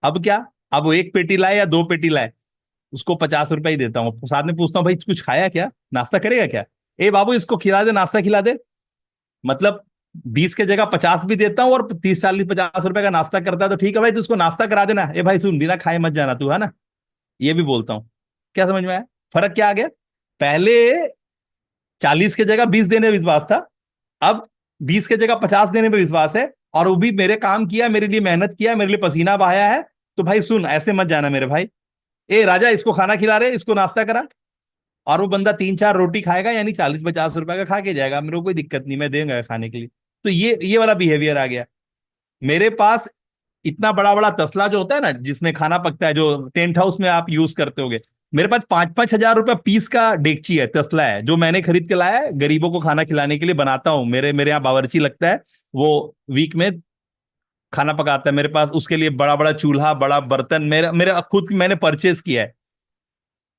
अब क्या? अब वो एक पेटी लाए या 2 पेटी लाए, उसको 50 रुपया ही देता हूँ। साथ में पूछता हूँ भाई कुछ खाया क्या, नाश्ता करेगा क्या? ए बाबू इसको खिला दे, नाश्ता खिला दे। मतलब 20 के जगह 50 भी देता हूँ, और 30 40 50 रुपए का नाश्ता करता है तो ठीक है भाई, तू उसको नाश्ता करा देना। ए भाई सुन, बिना खाए मत जाना तू, है ना। ये भी बोलता हूँ। क्या समझ में आया फर्क क्या आ गया? पहले 40 के जगह 20 देने में विश्वास था, अब 20 के जगह 50 देने में विश्वास है। और वो भी मेरे काम किया, मेरे लिए मेहनत किया, मेरे लिए पसीना बहाया है। तो भाई सुन, ऐसे मत जाना मेरे भाई। ए राजा इसको खाना खिला रहे, इसको नाश्ता करा। और वो बंदा 3 4 रोटी खाएगा, यानी 40 50 रुपए का खा के जाएगा, मेरे को कोई दिक्कत नहीं, मैं देंगे खाने के लिए। तो ये वाला बिहेवियर आ गया मेरे पास। इतना बड़ा बड़ा तसला जो होता है ना, जिसमें खाना पकता है, जो टेंट हाउस में आप यूज करते होगे, मेरे पास 5 5 हजार रुपया पीस का डेगची है, तसला है, जो मैंने खरीद के लाया है, गरीबों को खाना खिलाने के लिए बनाता हूँ। मेरे मेरे यहाँ बावर्ची लगता है, वो वीक में खाना पकाता है मेरे पास, उसके लिए बड़ा बड़ा चूल्हा, बड़ा बर्तन मेरा मेरा खुद मैंने परचेज किया है।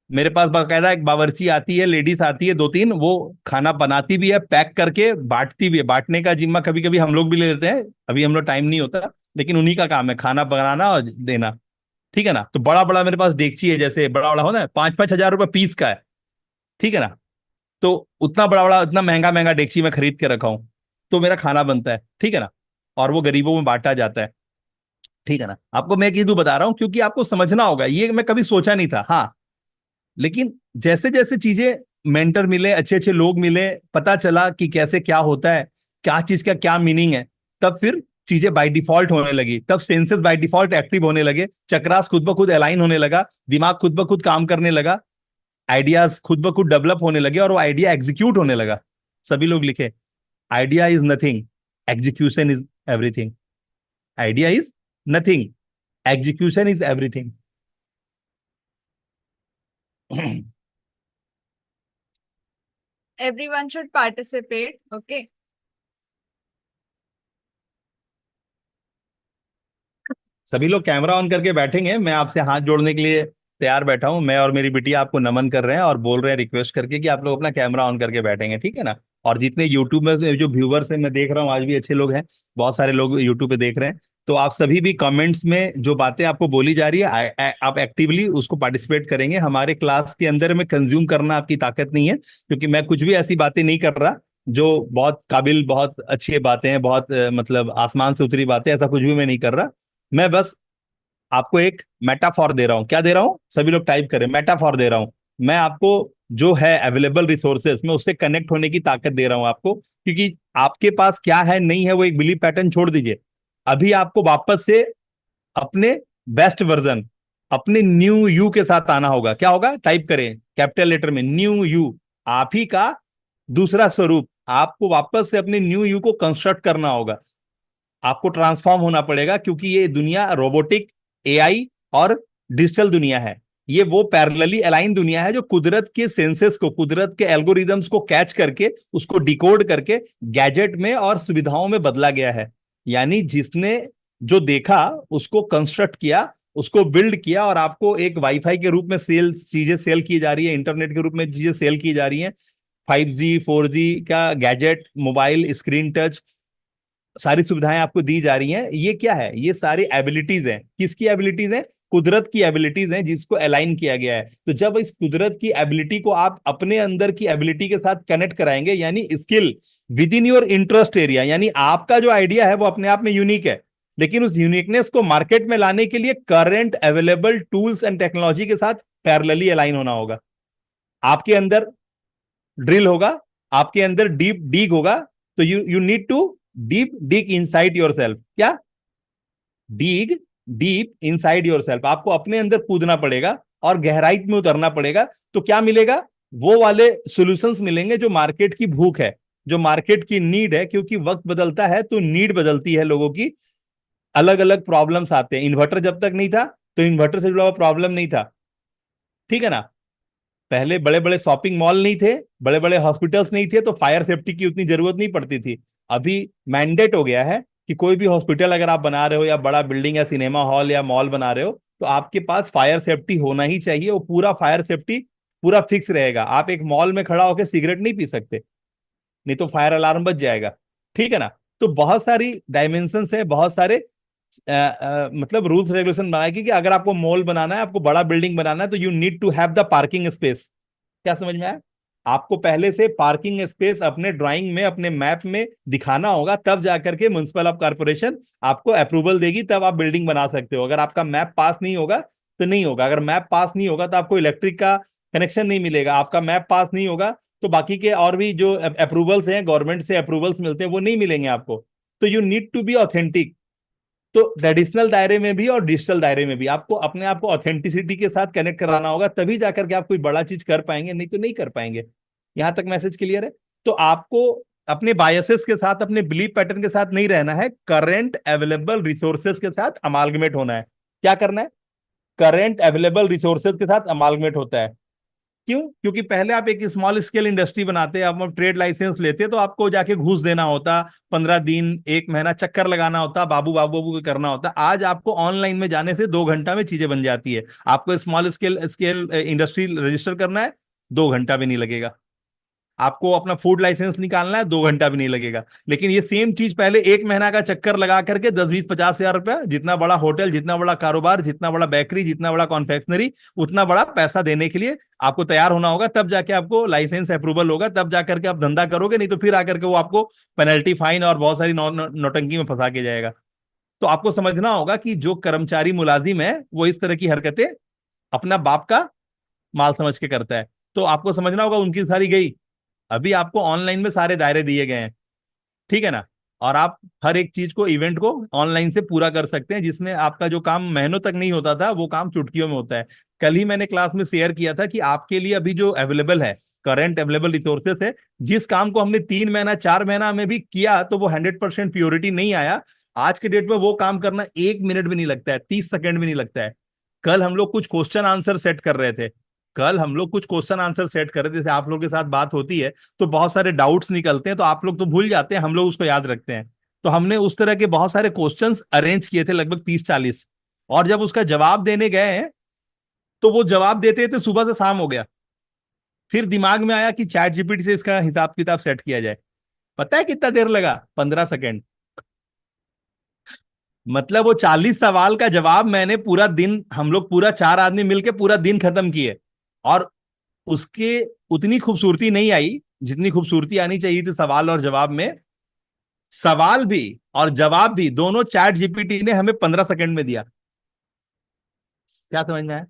मेरे पास बाकायदा एक बावर्ची आती है, लेडीज आती है 2 3, वो खाना बनाती भी है, पैक करके बांटती भी है। बांटने का जिम्मा कभी कभी हम लोग भी ले लेते हैं, अभी हम लोग टाइम नहीं होता, लेकिन उन्हीं का काम है खाना बनाना और देना, ठीक है ना। तो बड़ा बड़ा मेरे पास डेगची है, जैसे बड़ा बड़ा होता है, 5 5 हजार रुपये पीस का है, ठीक है ना। तो उतना बड़ा बड़ा, इतना महंगा महंगा डेगची मैं खरीद के रखा हूं, तो मेरा खाना बनता है, ठीक है ना। और वो गरीबों में बांटा जाता है, ठीक है ना। आपको मैं ये बता रहा हूं क्योंकि आपको समझना होगा, ये मैं कभी सोचा नहीं था, हाँ। लेकिन जैसे जैसे चीजें, मेंटर मिले, अच्छे अच्छे लोग मिले, पता चला कि कैसे क्या होता है, क्या चीज का क्या मीनिंग है, तब फिर चीजें बाय डिफॉल्ट होने लगी। तब सेंसेस बाय डिफॉल्ट एक्टिव होने लगे, चक्रास खुद ब खुद अलाइन होने लगा, दिमाग खुद ब खुद काम करने लगा, आइडियाज खुद ब खुद डेवलप होने लगे, और वो आइडिया एग्जीक्यूट होने लगा। सभी लोग लिखे, idea is nothing, execution is everything. Idea is nothing, execution is everything. Everyone should participate. Okay. सभी लोग कैमरा ऑन करके बैठेंगे, मैं आपसे हाथ जोड़ने के लिए तैयार बैठा हूं। मैं और मेरी बिटिया आपको नमन कर रहे हैं और बोल रहे हैं रिक्वेस्ट करके कि आप लोग अपना कैमरा ऑन करके बैठेंगे, ठीक है ना। और जितने यूट्यूब में जो व्यूवर्स हैं, मैं देख रहा हूँ आज भी अच्छे लोग हैं, बहुत सारे लोग यूट्यूब पे देख रहे हैं। तो आप सभी भी कमेंट्स में जो बातें आपको बोली जा रही है, आप एक्टिवली उसको पार्टिसिपेट करेंगे। हमारे क्लास के अंदर में कंज्यूम करना आपकी ताकत नहीं है, क्योंकि मैं कुछ भी ऐसी बातें नहीं कर रहा जो बहुत काबिल, बहुत अच्छी बातें हैं, बहुत मतलब आसमान से उतरी बातें, ऐसा कुछ भी मैं नहीं कर रहा। मैं बस आपको एक मेटाफॉर दे रहा हूं। क्या दे रहा हूं? सभी लोग टाइप करें, मेटाफॉर दे रहा हूं। मैं आपको जो है अवेलेबल रिसोर्सेस में उससे कनेक्ट होने की ताकत दे रहा हूं आपको, क्योंकि आपके पास क्या है नहीं है वो एक बिलीफ पैटर्न छोड़ दीजिए। अभी आपको वापस से अपने बेस्ट वर्जन, अपने न्यू यू के साथ आना होगा। क्या होगा? टाइप करें कैपिटल लेटर में, न्यू यू, आप ही का दूसरा स्वरूप, आपको वापस से अपने न्यू यू को कंस्ट्रक्ट करना होगा, आपको ट्रांसफॉर्म होना पड़ेगा, क्योंकि ये दुनिया रोबोटिक, एआई और डिजिटल दुनिया है। ये वो पैरेलली अलाइन दुनिया है जो कुदरत के सेंसेस को, कुदरत के एल्गोरिदम्स को कैच करके उसको डिकोड करके गैजेट में और सुविधाओं में बदला गया है। यानी जिसने जो देखा उसको कंस्ट्रक्ट किया, उसको बिल्ड किया, और आपको एक वाईफाई के रूप में चीजें सेल की जा रही है, इंटरनेट के रूप में चीजें सेल की जा रही हैं, 5G 4G का गैजेट, मोबाइल स्क्रीन टच, सारी सुविधाएं आपको दी जा रही हैं। ये क्या है? ये सारी एबिलिटीज हैं। किसकी एबिलिटीज हैं? कुदरत की एबिलिटीज हैं, जिसको अलाइन किया गया है। तो जब इस कुदरत की एबिलिटी को आप अपने अंदर की एबिलिटी के साथ कनेक्ट कराएंगे, यानी skill with in your interest area, यानी आपका जो आइडिया है वो अपने आप में यूनिक है, लेकिन उस यूनिकनेस को मार्केट में लाने के लिए current available tools and technology के साथ पैरेलली अलाइन होना होगा। आपके अंदर ड्रिल होगा, आपके अंदर डीप डीग होगा, तो you need to deep dig inside yourself. क्या? Dig deep inside yourself. आपको अपने अंदर कूदना पड़ेगा और गहराई में उतरना पड़ेगा। तो क्या मिलेगा? वो वाले सॉल्यूशंस मिलेंगे जो मार्केट की भूख है, जो मार्केट की नीड है, क्योंकि वक्त बदलता है तो नीड बदलती है लोगों की, अलग अलग प्रॉब्लम्स आते हैं। इन्वर्टर जब तक नहीं था तो इन्वर्टर से जुड़ा हुआ प्रॉब्लम नहीं था, ठीक है ना? पहले बड़े बड़े शॉपिंग मॉल नहीं थे, बड़े बड़े हॉस्पिटल्स नहीं थे, तो फायर सेफ्टी की उतनी जरूरत नहीं पड़ती थी। अभी मैंडेट हो गया है कि कोई भी हॉस्पिटल अगर आप बना रहे हो, या बड़ा बिल्डिंग या सिनेमा हॉल या मॉल बना रहे हो, तो आपके पास फायर सेफ्टी होना ही चाहिए। वो पूरा फायर सेफ्टी पूरा फिक्स रहेगा। आप एक मॉल में खड़ा होकर सिगरेट नहीं पी सकते, नहीं तो फायर अलार्म बज जाएगा, ठीक है ना? तो बहुत सारी डायमेंशन है, बहुत सारे मतलब रूल्स रेगुलेशन बनाएगी कि अगर आपको मॉल बनाना है, आपको बड़ा बिल्डिंग बनाना है, तो you need to have the parking space. क्या समझ में आया? आपको पहले से पार्किंग स्पेस अपने ड्राइंग में, अपने मैप में दिखाना होगा, तब जाकर के म्युनिसिपल ऑफ कॉर्पोरेशन आपको अप्रूवल देगी, तब आप बिल्डिंग बना सकते हो। अगर आपका मैप पास नहीं होगा तो नहीं होगा। अगर मैप पास नहीं होगा तो आपको इलेक्ट्रिक का कनेक्शन नहीं मिलेगा। आपका मैप पास नहीं होगा तो बाकी के और भी जो अप्रूवल्स हैं, गवर्नमेंट से अप्रूवल्स मिलते हैं, वो नहीं मिलेंगे आपको। तो you need to be authentic. तो ट्रेडिशनल दायरे में भी और डिजिटल दायरे में भी आपको अपने आप को ऑथेंटिसिटी के साथ कनेक्ट कराना होगा, तभी जाकर के आप कोई बड़ा चीज कर पाएंगे, नहीं तो नहीं कर पाएंगे। यहां तक मैसेज क्लियर है? तो आपको अपने बायसेस के साथ, अपने बिलीफ पैटर्न के साथ नहीं रहना है, करंट अवेलेबल रिसोर्सेज के साथ अमालगमेट होना है। क्या करना है? करंट अवेलेबल रिसोर्सेज के साथ अमालगमेट होता है। क्यों? क्योंकि पहले आप एक स्मॉल स्केल इंडस्ट्री बनाते, आप ट्रेड लाइसेंस लेते, तो आपको जाके घूस देना होता, 15 दिन 1 महीना चक्कर लगाना होता, बाबू बाबू बाबू करना होता। आज आपको ऑनलाइन में जाने से 2 घंटा में चीजें बन जाती है। आपको small scale scale industry register करना है, 2 घंटा भी नहीं लगेगा। आपको अपना फूड लाइसेंस निकालना है, 2 घंटा भी नहीं लगेगा। लेकिन ये सेम चीज पहले 1 महीना का चक्कर लगा करके 10 20 50 हजार रुपया, जितना बड़ा होटल, जितना बड़ा कारोबार, जितना बड़ा बेकरी, जितना बड़ा कॉन्फेक्शनरी, उतना बड़ा पैसा देने के लिए आपको तैयार होना होगा, तब जाके आपको लाइसेंस अप्रूवल होगा, तब जाकर के आप धंधा करोगे। नहीं तो फिर आकर के वो आपको पेनल्टी, फाइन और बहुत सारी नौटंकी में फंसा के जाएगा। तो आपको समझना होगा कि जो कर्मचारी मुलाजिम है वो इस तरह की हरकतें अपना बाप का माल समझ के करता है। तो आपको समझना होगा उनकी सारी गई। अभी आपको ऑनलाइन में सारे दायरे दिए गए हैं, ठीक है ना? और आप हर एक चीज को, इवेंट को ऑनलाइन से पूरा कर सकते हैं, जिसमें आपका जो काम महीनों तक नहीं होता था, वो काम चुटकियों में होता है। कल ही मैंने क्लास में शेयर किया था कि आपके लिए अभी जो अवेलेबल है, करंट अवेलेबल रिसोर्सेस है, जिस काम को हमने 3 महीना 4 महीना में भी किया तो वो 100% प्योरिटी नहीं आया, आज के डेट में वो काम करना 1 मिनट भी नहीं लगता है, 30 सेकेंड भी नहीं लगता है। कल हम लोग कुछ क्वेश्चन आंसर सेट कर रहे थे, कल हम लोग कुछ क्वेश्चन आंसर सेट कर रहे थे, जैसे आप लोगों के साथ बात होती है तो बहुत सारे डाउट्स निकलते हैं, तो आप लोग तो भूल जाते हैं, हम लोग उसको याद रखते हैं। तो हमने उस तरह के बहुत सारे क्वेश्चंस अरेंज किए थे, लगभग 30 40, और जब उसका जवाब देने गए हैं तो वो जवाब देते थे सुबह से शाम हो गया। फिर दिमाग में आया कि चैट जीपीटी से इसका हिसाब किताब सेट किया जाए। पता है कितना देर लगा? 15 सेकेंड। मतलब वो 40 सवाल का जवाब मैंने पूरा दिन, हम लोग पूरा 4 आदमी मिलके पूरा दिन खत्म किए, और उसके उतनी खूबसूरती नहीं आई जितनी खूबसूरती आनी चाहिए थी सवाल और जवाब में। सवाल भी और जवाब भी दोनों चैट जीपीटी ने हमें 15 सेकंड में दिया। क्या समझ में आया?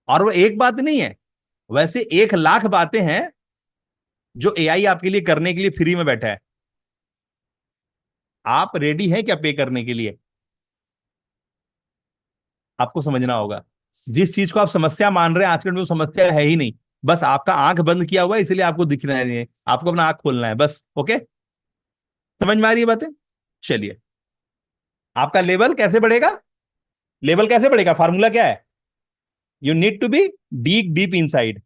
और वो एक बात नहीं है, वैसे 1 लाख बातें हैं जो एआई आपके लिए करने के लिए फ्री में बैठा है। आप रेडी हैं क्या पे करने के लिए? आपको समझना होगा, जिस चीज को आप समस्या मान रहे हैं आजकल में वो समस्या है ही नहीं। बस आपका आंख बंद किया हुआ है, इसलिए आपको दिख रहा नहीं है, आपको अपना आंख खोलना है बस। ओके, समझ में आ रही है बातें? चलिए, आपका लेवल कैसे बढ़ेगा? लेवल कैसे बढ़ेगा? फार्मूला क्या है? You need to be deep deep inside.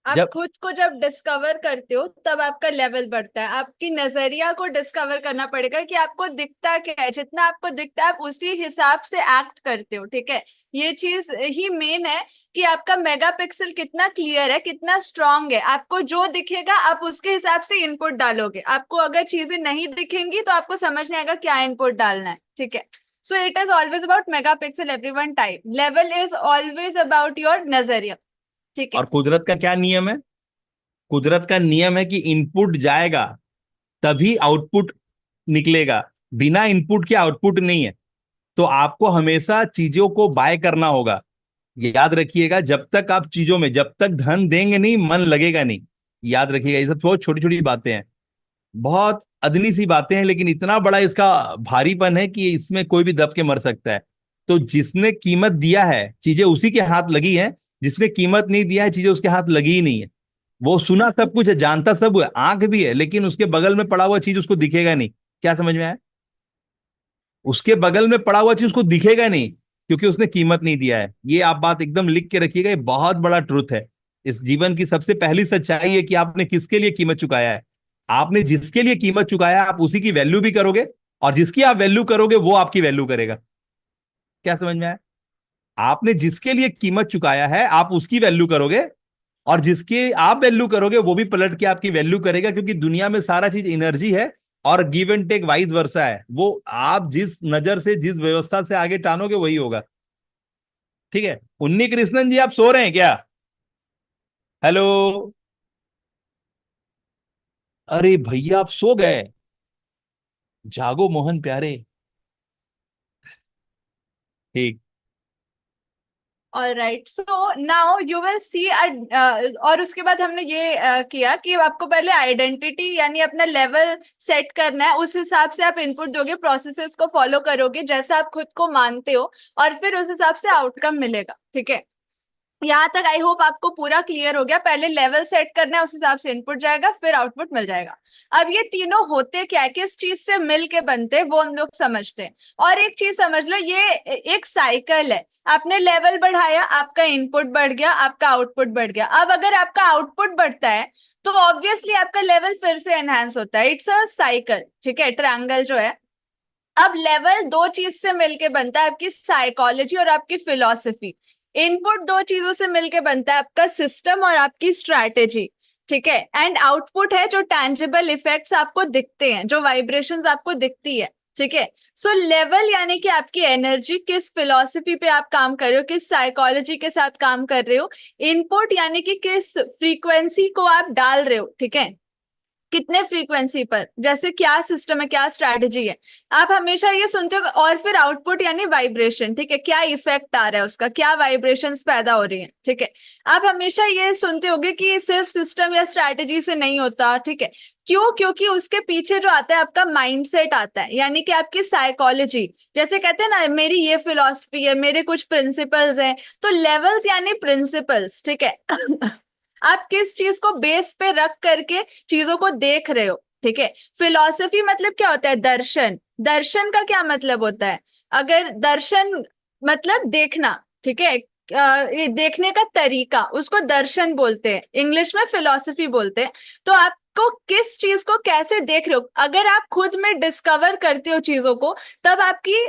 आप जब खुद को जब डिस्कवर करते हो तब आपका लेवल बढ़ता है। आपकी नजरिया को डिस्कवर करना पड़ेगा कि आपको दिखता क्या है। जितना आपको दिखता है आप उसी हिसाब से एक्ट करते हो, ठीक है। ये चीज ही मेन है कि आपका मेगापिक्सल कितना क्लियर है, कितना स्ट्रांग है। आपको जो दिखेगा आप उसके हिसाब से इनपुट डालोगे। आपको अगर चीजें नहीं दिखेंगी तो आपको समझ नहीं आएगा क्या इनपुट डालना है, ठीक है। So it is always about megapixel everyone type. Level is always about your नजरिया, ठीक है। और कुदरत का क्या नियम है? कुदरत का नियम है कि इनपुट जाएगा तभी आउटपुट निकलेगा, बिना इनपुट के आउटपुट नहीं है। तो आपको हमेशा चीजों को बाय करना होगा। याद रखिएगा, जब तक आप चीजों में, जब तक धन देंगे नहीं, मन लगेगा नहीं। याद रखिएगा, ये सब बहुत छोटी छोटी बातें हैं, बहुत अदनी सी बातें हैं, लेकिन इतना बड़ा इसका भारीपन है कि इसमें कोई भी दब के मर सकता है। तो जिसने कीमत दिया है, चीजें उसी के हाथ लगी हैं। जिसने कीमत नहीं दिया है, चीजें उसके हाथ लगी ही नहीं है। वो सुना सब कुछ है, जानता सब है, आंख भी है, लेकिन उसके बगल में पड़ा हुआ चीज उसको दिखेगा नहीं। क्या समझ में आया? उसके बगल में पड़ा हुआ चीज उसको दिखेगा नहीं, क्योंकि उसने कीमत नहीं दिया है। ये आप बात एकदम लिख के रखिएगा, ये बहुत बड़ा ट्रुथ है। इस जीवन की सबसे पहली सच्चाई है कि आपने किसके लिए कीमत चुकाया है। आपने जिसके लिए कीमत चुकाया है, आप उसी की वैल्यू भी करोगे, और जिसकी आप वैल्यू करोगे वो आपकी वैल्यू करेगा। क्या समझ में आया? आपने जिसके लिए कीमत चुकाया है, आप उसकी वैल्यू करोगे, और जिसकी आप वैल्यू करोगे वो भी पलट के आपकी वैल्यू करेगा। क्योंकि दुनिया में सारा चीज एनर्जी है, और give and take vice versa है। वो आप जिस नजर से, जिस व्यवस्था से आगे टानोगे वही होगा, ठीक है। उन्नी कृष्णन जी, आप सो रहे हैं क्या? हेलो? अरे भैया, आप सो गए? जागो मोहन प्यारे। ठीक। Alright, so now you will see. और उसके बाद हमने ये किया कि आपको पहले आइडेंटिटी यानी अपना लेवल सेट करना है। उस हिसाब से आप इनपुट दोगे, प्रोसेसेस को फॉलो करोगे जैसा आप खुद को मानते हो, और फिर उस हिसाब से आउटकम मिलेगा, ठीक है। यहाँ तक आई होप आपको पूरा क्लियर हो गया। पहले लेवल सेट करना है, उस हिसाब से इनपुट जाएगा, फिर आउटपुट मिल जाएगा। अब ये तीनों होते क्या है, किस चीज से मिल के बनते हैं, वो हम लोग समझते हैं। और एक चीज समझ लो, ये एक साइकिल है। आपने लेवल बढ़ाया, आपका इनपुट बढ़ गया, आपका आउटपुट बढ़ गया। अब अगर आपका आउटपुट बढ़ता है तो ऑब्वियसली आपका लेवल फिर से एनहांस होता है। इट्स अ साइकिल, ठीक है, ट्रायंगल जो है। अब लेवल दो चीज से मिलके बनता है, आपकी साइकोलॉजी और आपकी फिलॉसफी। इनपुट दो चीजों से मिलके बनता है, आपका सिस्टम और आपकी स्ट्रैटेजी, ठीक है। एंड आउटपुट है जो टैंजिबल इफेक्ट्स आपको दिखते हैं, जो वाइब्रेशंस आपको दिखती है, ठीक है। सो लेवल यानी कि आपकी एनर्जी, किस फिलॉसफी पे आप काम कर रहे हो, किस साइकोलॉजी के साथ काम कर रहे हो। इनपुट यानी कि किस फ्रीक्वेंसी को आप डाल रहे हो, ठीक है, कितने फ्रीक्वेंसी पर, जैसे क्या सिस्टम है, क्या स्ट्रैटेजी है। आप हमेशा ये सुनते हो। और फिर आउटपुट यानी वाइब्रेशन, ठीक है, क्या इफेक्ट आ रहा है उसका, क्या वाइब्रेशंस पैदा हो रही हैं, ठीक है। आप हमेशा ये सुनते होगे कि सिर्फ सिस्टम या स्ट्रैटेजी से नहीं होता, ठीक है। क्यों? क्योंकि उसके पीछे जो आता है आपका माइंडसेट आता है, यानी कि आपकी साइकोलॉजी। जैसे कहते हैं ना, मेरी ये फिलॉसफी है, मेरे कुछ प्रिंसिपल्स हैं। तो लेवल्स यानी प्रिंसिपल्स, ठीक है। आप किस चीज को बेस पे रख करके चीजों को देख रहे हो, ठीक है। फिलॉसफी मतलब क्या होता है? दर्शन। दर्शन का क्या मतलब होता है? अगर दर्शन मतलब देखना, ठीक है, ये देखने का तरीका, उसको दर्शन बोलते हैं, इंग्लिश में फिलॉसफी बोलते हैं। तो आपको किस चीज को कैसे देख रहे हो, अगर आप खुद में डिस्कवर करते हो चीजों को, तब आपकी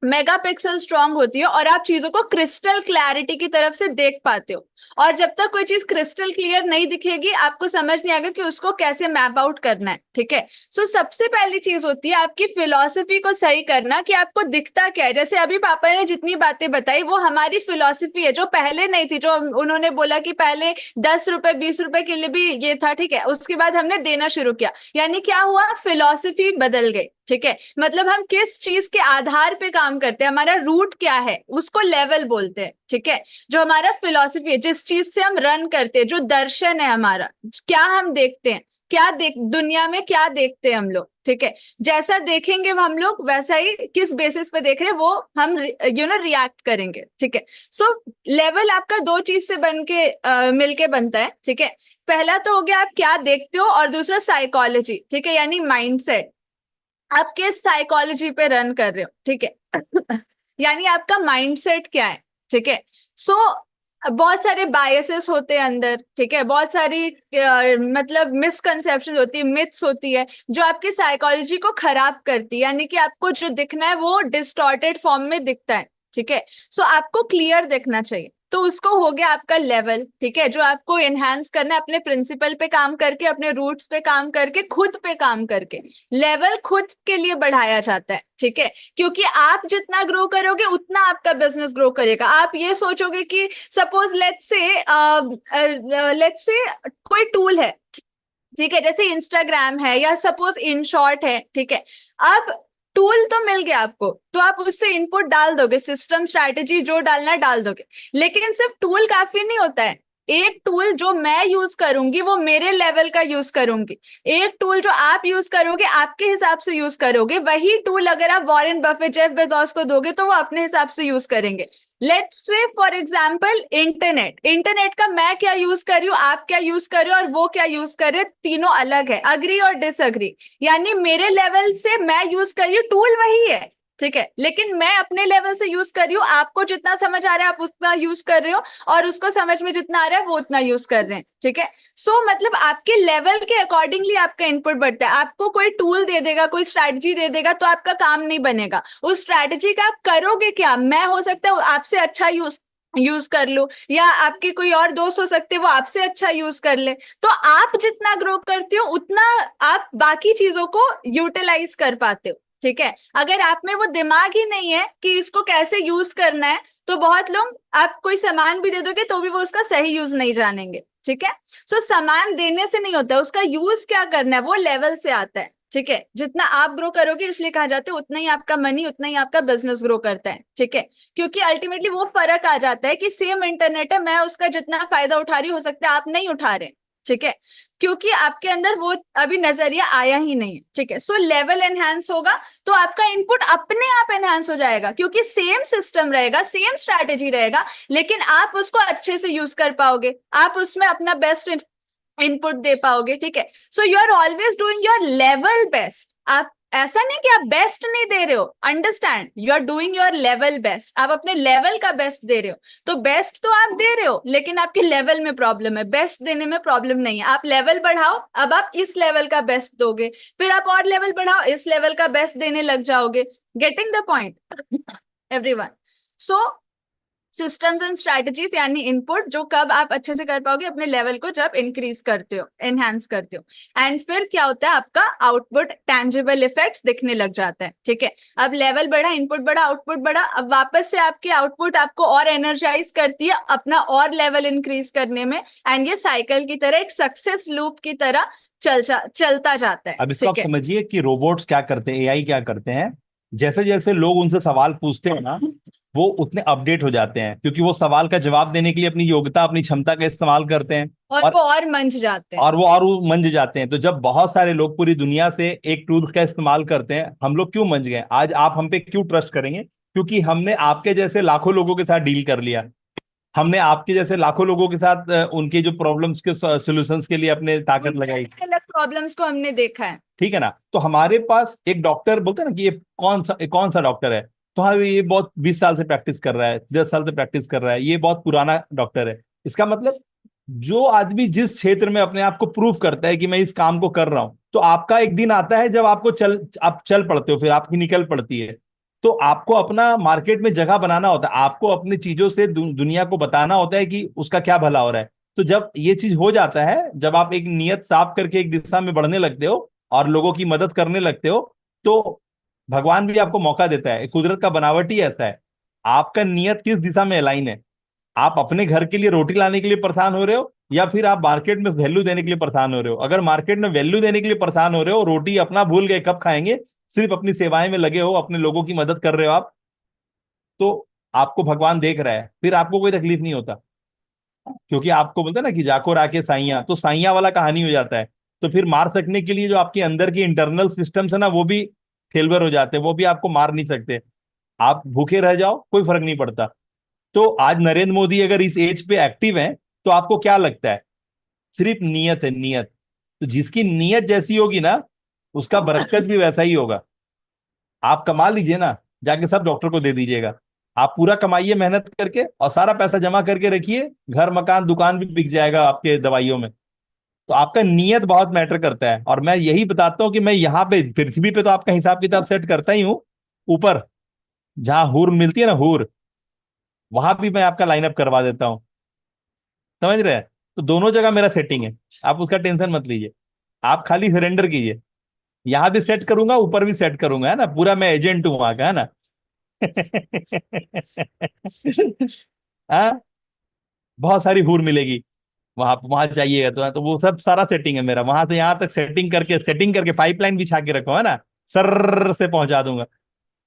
मेगापिक्सल स्ट्रांग होती है और आप चीजों को क्रिस्टल क्लैरिटी की तरफ से देख पाते हो। और जब तक कोई चीज क्रिस्टल क्लियर नहीं दिखेगी, आपको समझ नहीं आएगा कि उसको कैसे मैप आउट करना है, ठीक है। सो सबसे पहली चीज होती है आपकी फिलॉसफी को सही करना, कि आपको दिखता क्या है। जैसे अभी पापा ने जितनी बातें बताई वो हमारी फिलॉसफी है, जो पहले नहीं थी। जो उन्होंने बोला कि पहले 10 रुपए 20 रुपए के लिए भी ये था, ठीक है, उसके बाद हमने देना शुरू किया, यानी क्या हुआ, फिलॉसफी बदल गई, ठीक है। मतलब हम किस चीज के आधार पे काम करते हैं, हमारा रूट क्या है, उसको लेवल बोलते हैं, ठीक है। जो हमारा फिलॉसफी है, जिस चीज से हम रन करते हैं, जो दर्शन है हमारा, क्या हम देखते हैं, क्या देख, दुनिया में क्या देखते हैं हम लोग, ठीक है, जैसा देखेंगे हम लोग वैसा ही किस बेसिस पे देख रहे हैं वो हम रिएक्ट करेंगे, ठीक है। सो लेवल आपका दो चीज से बन के मिलके बनता है, ठीक है। पहला तो हो गया आप क्या देखते हो, और दूसरा साइकोलॉजी, ठीक है, यानी माइंडसेट, आप किस साइकोलॉजी पे रन कर रहे हो, ठीक है यानी आपका माइंडसेट क्या है, ठीक है। सो बहुत सारे बायसेस होते हैं अंदर, ठीक है, बहुत सारी मतलब मिसकंसेप्शन होती है, मिथ्स होती है, जो आपकी साइकोलॉजी को खराब करती है, यानी कि आपको जो दिखना है वो डिस्टॉर्टेड फॉर्म में दिखता है, ठीक है। सो आपको क्लियर दिखना चाहिए, तो उसको हो गया आपका लेवल, ठीक है, जो आपको एनहांस करना है अपने प्रिंसिपल पे काम करके, अपने रूट्स पे काम करके, खुद पे काम करके। लेवल खुद के लिए बढ़ाया जाता है, ठीक है, क्योंकि आप जितना ग्रो करोगे उतना आपका बिजनेस ग्रो करेगा। आप ये सोचोगे कि सपोज लेट्स से कोई टूल है, ठीक है, जैसे इंस्टाग्राम है या सपोज इन शॉर्ट है, ठीक है। अब टूल तो मिल गया आपको, तो आप उससे इनपुट डाल दोगे, सिस्टम स्ट्रैटेजी जो डालना डाल दोगे, लेकिन सिर्फ टूल काफी नहीं होता है। एक टूल जो मैं यूज करूंगी वो मेरे लेवल का यूज करूंगी, एक टूल जो आप यूज करोगे आपके हिसाब से यूज करोगे, वही टूल अगर आप वॉरेन बफेट, जेफ बेजोस को दोगे तो वो अपने हिसाब से यूज करेंगे। Let's say for example internet, internet का मैं क्या यूज कर रही हूँ, आप क्या यूज कर रहे हो, और वो क्या यूज कर रहे, तीनों अलग है, अग्री और डिसअग्री। यानी मेरे लेवल से मैं यूज कर रही हूँ, टूल वही है, ठीक है, लेकिन मैं अपने लेवल से यूज कर रही हूँ, आपको जितना समझ आ रहा है आप उतना यूज कर रहे हो, और उसको समझ में जितना आ रहा है वो उतना यूज कर रहे हैं, ठीक है। सो मतलब आपके लेवल के अकॉर्डिंगली आपका इनपुट बढ़ता है। आपको कोई टूल दे देगा, कोई स्ट्रैटेजी दे देगा, तो आपका काम नहीं बनेगा। उस स्ट्रैटेजी का आप करोगे क्या, मैं हो सकता है आपसे अच्छा यूज कर लो, या आपके कोई और दोस्त हो सकते हैं वो आपसे अच्छा यूज कर ले। तो आप जितना ग्रो करते हो उतना आप बाकी चीजों को यूटिलाइज कर पाते हो, ठीक है। अगर आप में वो दिमाग ही नहीं है कि इसको कैसे यूज करना है, तो बहुत लोग आप कोई सामान भी दे दोगे तो भी वो उसका सही यूज नहीं जानेंगे, ठीक है। सो सामान देने से नहीं होता है, उसका यूज क्या करना है वो लेवल से आता है, ठीक है। जितना आप ग्रो करोगे, इसलिए कहा जाता है उतना ही आपका मनी, उतना ही आपका बिजनेस ग्रो करता है, ठीक है। क्योंकि अल्टीमेटली वो फर्क आ जाता है कि सेम इंटरनेट है, मैं उसका जितना फायदा उठा रही, हो सकता है आप नहीं उठा रहे, ठीक है, क्योंकि आपके अंदर वो अभी नजरिया आया ही नहीं है, ठीक है। सो लेवल एनहांस होगा तो आपका इनपुट अपने आप एनहांस हो जाएगा, क्योंकि सेम सिस्टम रहेगा, सेम स्ट्रैटेजी रहेगा, लेकिन आप उसको अच्छे से यूज कर पाओगे, आप उसमें अपना बेस्ट इनपुट दे पाओगे, ठीक है। So you are always doing your level best. आप ऐसा नहीं कि आप बेस्ट नहीं दे रहे हो, understand, you are doing your level best, आप अपने लेवल का बेस्ट दे रहे हो। तो बेस्ट तो आप दे रहे हो, लेकिन आपके लेवल में प्रॉब्लम है, बेस्ट देने में प्रॉब्लम नहीं है। आप लेवल बढ़ाओ, अब आप इस लेवल का बेस्ट दोगे, फिर आप और लेवल बढ़ाओ, इस लेवल का बेस्ट देने लग जाओगे। Getting the point everyone? So systems and strategies यानी इनपुट, जो कब आप अच्छे से कर पाओगे, अपने लेवल को जब इंक्रीज करते हो, एनहांस करते हो, एंड फिर क्या होता है, आपका आउटपुट टैंजिबल इफेक्ट्स दिखने लग जाता है, ठीक है। अब लेवल बढ़ा, इनपुट बढ़ा, आउटपुट बढ़ा, अब वापस से आपकी आउटपुट आपको और एनर्जाइज करती है अपना और लेवल इंक्रीज करने में, एंड ये साइकिल की तरह, एक सक्सेस लूप की तरह चलता जाता है। अब इसको आप समझिए कि रोबोट्स क्या करते हैं, एआई क्या करते हैं। जैसे जैसे लोग उनसे सवाल पूछते हैं ना, वो उतने अपडेट हो जाते हैं, क्योंकि वो सवाल का जवाब देने के लिए अपनी योग्यता, अपनी क्षमता का इस्तेमाल करते हैं, और वो और मंझ जाते हैं, और मंझ जाते हैं। तो जब बहुत सारे लोग पूरी दुनिया से एक टूल का इस्तेमाल करते हैं, हम लोग क्यों मंझ गए? आज आप हम पे क्यों ट्रस्ट करेंगे? क्योंकि हमने आपके जैसे लाखों लोगों के साथ डील कर लिया, हमने आपके जैसे लाखों लोगों के साथ उनके जो प्रॉब्लम्स के सॉल्यूशंस के लिए अपने ताकत लगाई, अलग प्रॉब्लम्स को हमने देखा है, ठीक है ना। तो हमारे पास एक डॉक्टर बोलते हैं ना कि ये कौन सा डॉक्टर है, तो हाँ ये बहुत 20 साल से प्रैक्टिस कर रहा है, 10 साल से प्रैक्टिस कर रहा है, ये बहुत पुराना डॉक्टर है। इसका मतलब जो आदमी जिस क्षेत्र में अपने आप को प्रूव करता है कि मैं इस काम को कर रहा हूं, तो आपका एक दिन आता है जब आप चल पड़ते हो, फिर आपकी निकल पड़ती है। तो आपको अपना मार्केट में जगह बनाना होता है, आपको अपनी चीजों से दुनिया को बताना होता है कि उसका क्या भला हो रहा है। तो जब ये चीज हो जाता है, जब आप एक नियत साफ करके एक दिशा में बढ़ने लगते हो और लोगों की मदद करने लगते हो, तो भगवान भी आपको मौका देता है। कुदरत का बनावट ही ऐसा है, आपका नियत किस दिशा में अलाइन है। आप अपने घर के लिए रोटी लाने के लिए परेशान हो रहे हो, या फिर आप मार्केट में वैल्यू देने के लिए परेशान हो रहे हो। अगर मार्केट में वैल्यू देने के लिए परेशान हो रहे हो, रोटी अपना भूल गए कब खाएंगे, सिर्फ अपनी सेवाएं में लगे हो, अपने लोगों की मदद कर रहे हो आप, तो आपको भगवान देख रहा है, फिर आपको कोई तकलीफ नहीं होता। क्योंकि आपको बोलते हैं ना कि जाको राके साइया, तो साइया वाला कहानी हो जाता है तो फिर मार सकने के लिए जो आपके अंदर की इंटरनल सिस्टम्स है ना, वो भी फेलवर हो जाते हैं, वो भी आपको मार नहीं सकते। आप भूखे रह जाओ, कोई फर्क नहीं पड़ता। तो आज नरेंद्र मोदी अगर इस एज पे एक्टिव है, तो आपको क्या लगता है? सिर्फ नीयत है, नीयत। तो जिसकी नीयत जैसी होगी ना, उसका बरकत भी वैसा ही होगा। आप कमा लीजिए ना, जाके सब डॉक्टर को दे दीजिएगा। आप पूरा कमाइए मेहनत करके, और सारा पैसा जमा करके रखिए, घर मकान दुकान भी बिक जाएगा आपके दवाइयों में। तो आपका नीयत बहुत मैटर करता है। और मैं यही बताता हूँ कि मैं यहाँ पे पृथ्वी पे तो आपका हिसाब किताब सेट करता ही हूँ, ऊपर जहां हूर मिलती है ना, हूर, वहां भी मैं आपका लाइनअप करवा देता हूँ। समझ रहे हैं? तो दोनों जगह मेरा सेटिंग है, आप उसका टेंशन मत लीजिए। आप खाली सरेंडर कीजिए। यहाँ भी सेट करूंगा, ऊपर भी सेट करूंगा, है ना, पूरा मैं एजेंट हूँ वहां का, है ना। हाँ, बहुत सारी हूर मिलेगी वहां, वहां जाइएगा तो वो सब सारा सेटिंग है मेरा। वहां से यहाँ तक सेटिंग करके पाइपलाइन बिछा के रखो, है ना, सर से पहुंचा दूंगा।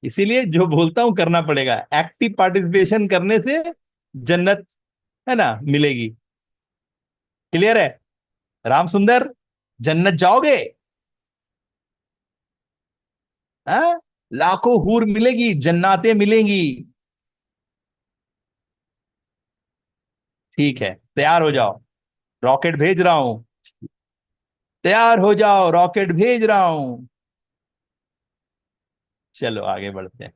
इसीलिए जो बोलता हूं करना पड़ेगा। एक्टिव पार्टिसिपेशन करने से जन्नत, है ना, मिलेगी। क्लियर है? राम सुंदर, जन्नत जाओगे? हाँ, लाखों हूर मिलेगी, जन्नातें मिलेंगी। ठीक है, तैयार हो जाओ, रॉकेट भेज रहा हूं। तैयार हो जाओ, रॉकेट भेज रहा हूं। चलो आगे बढ़ते हैं।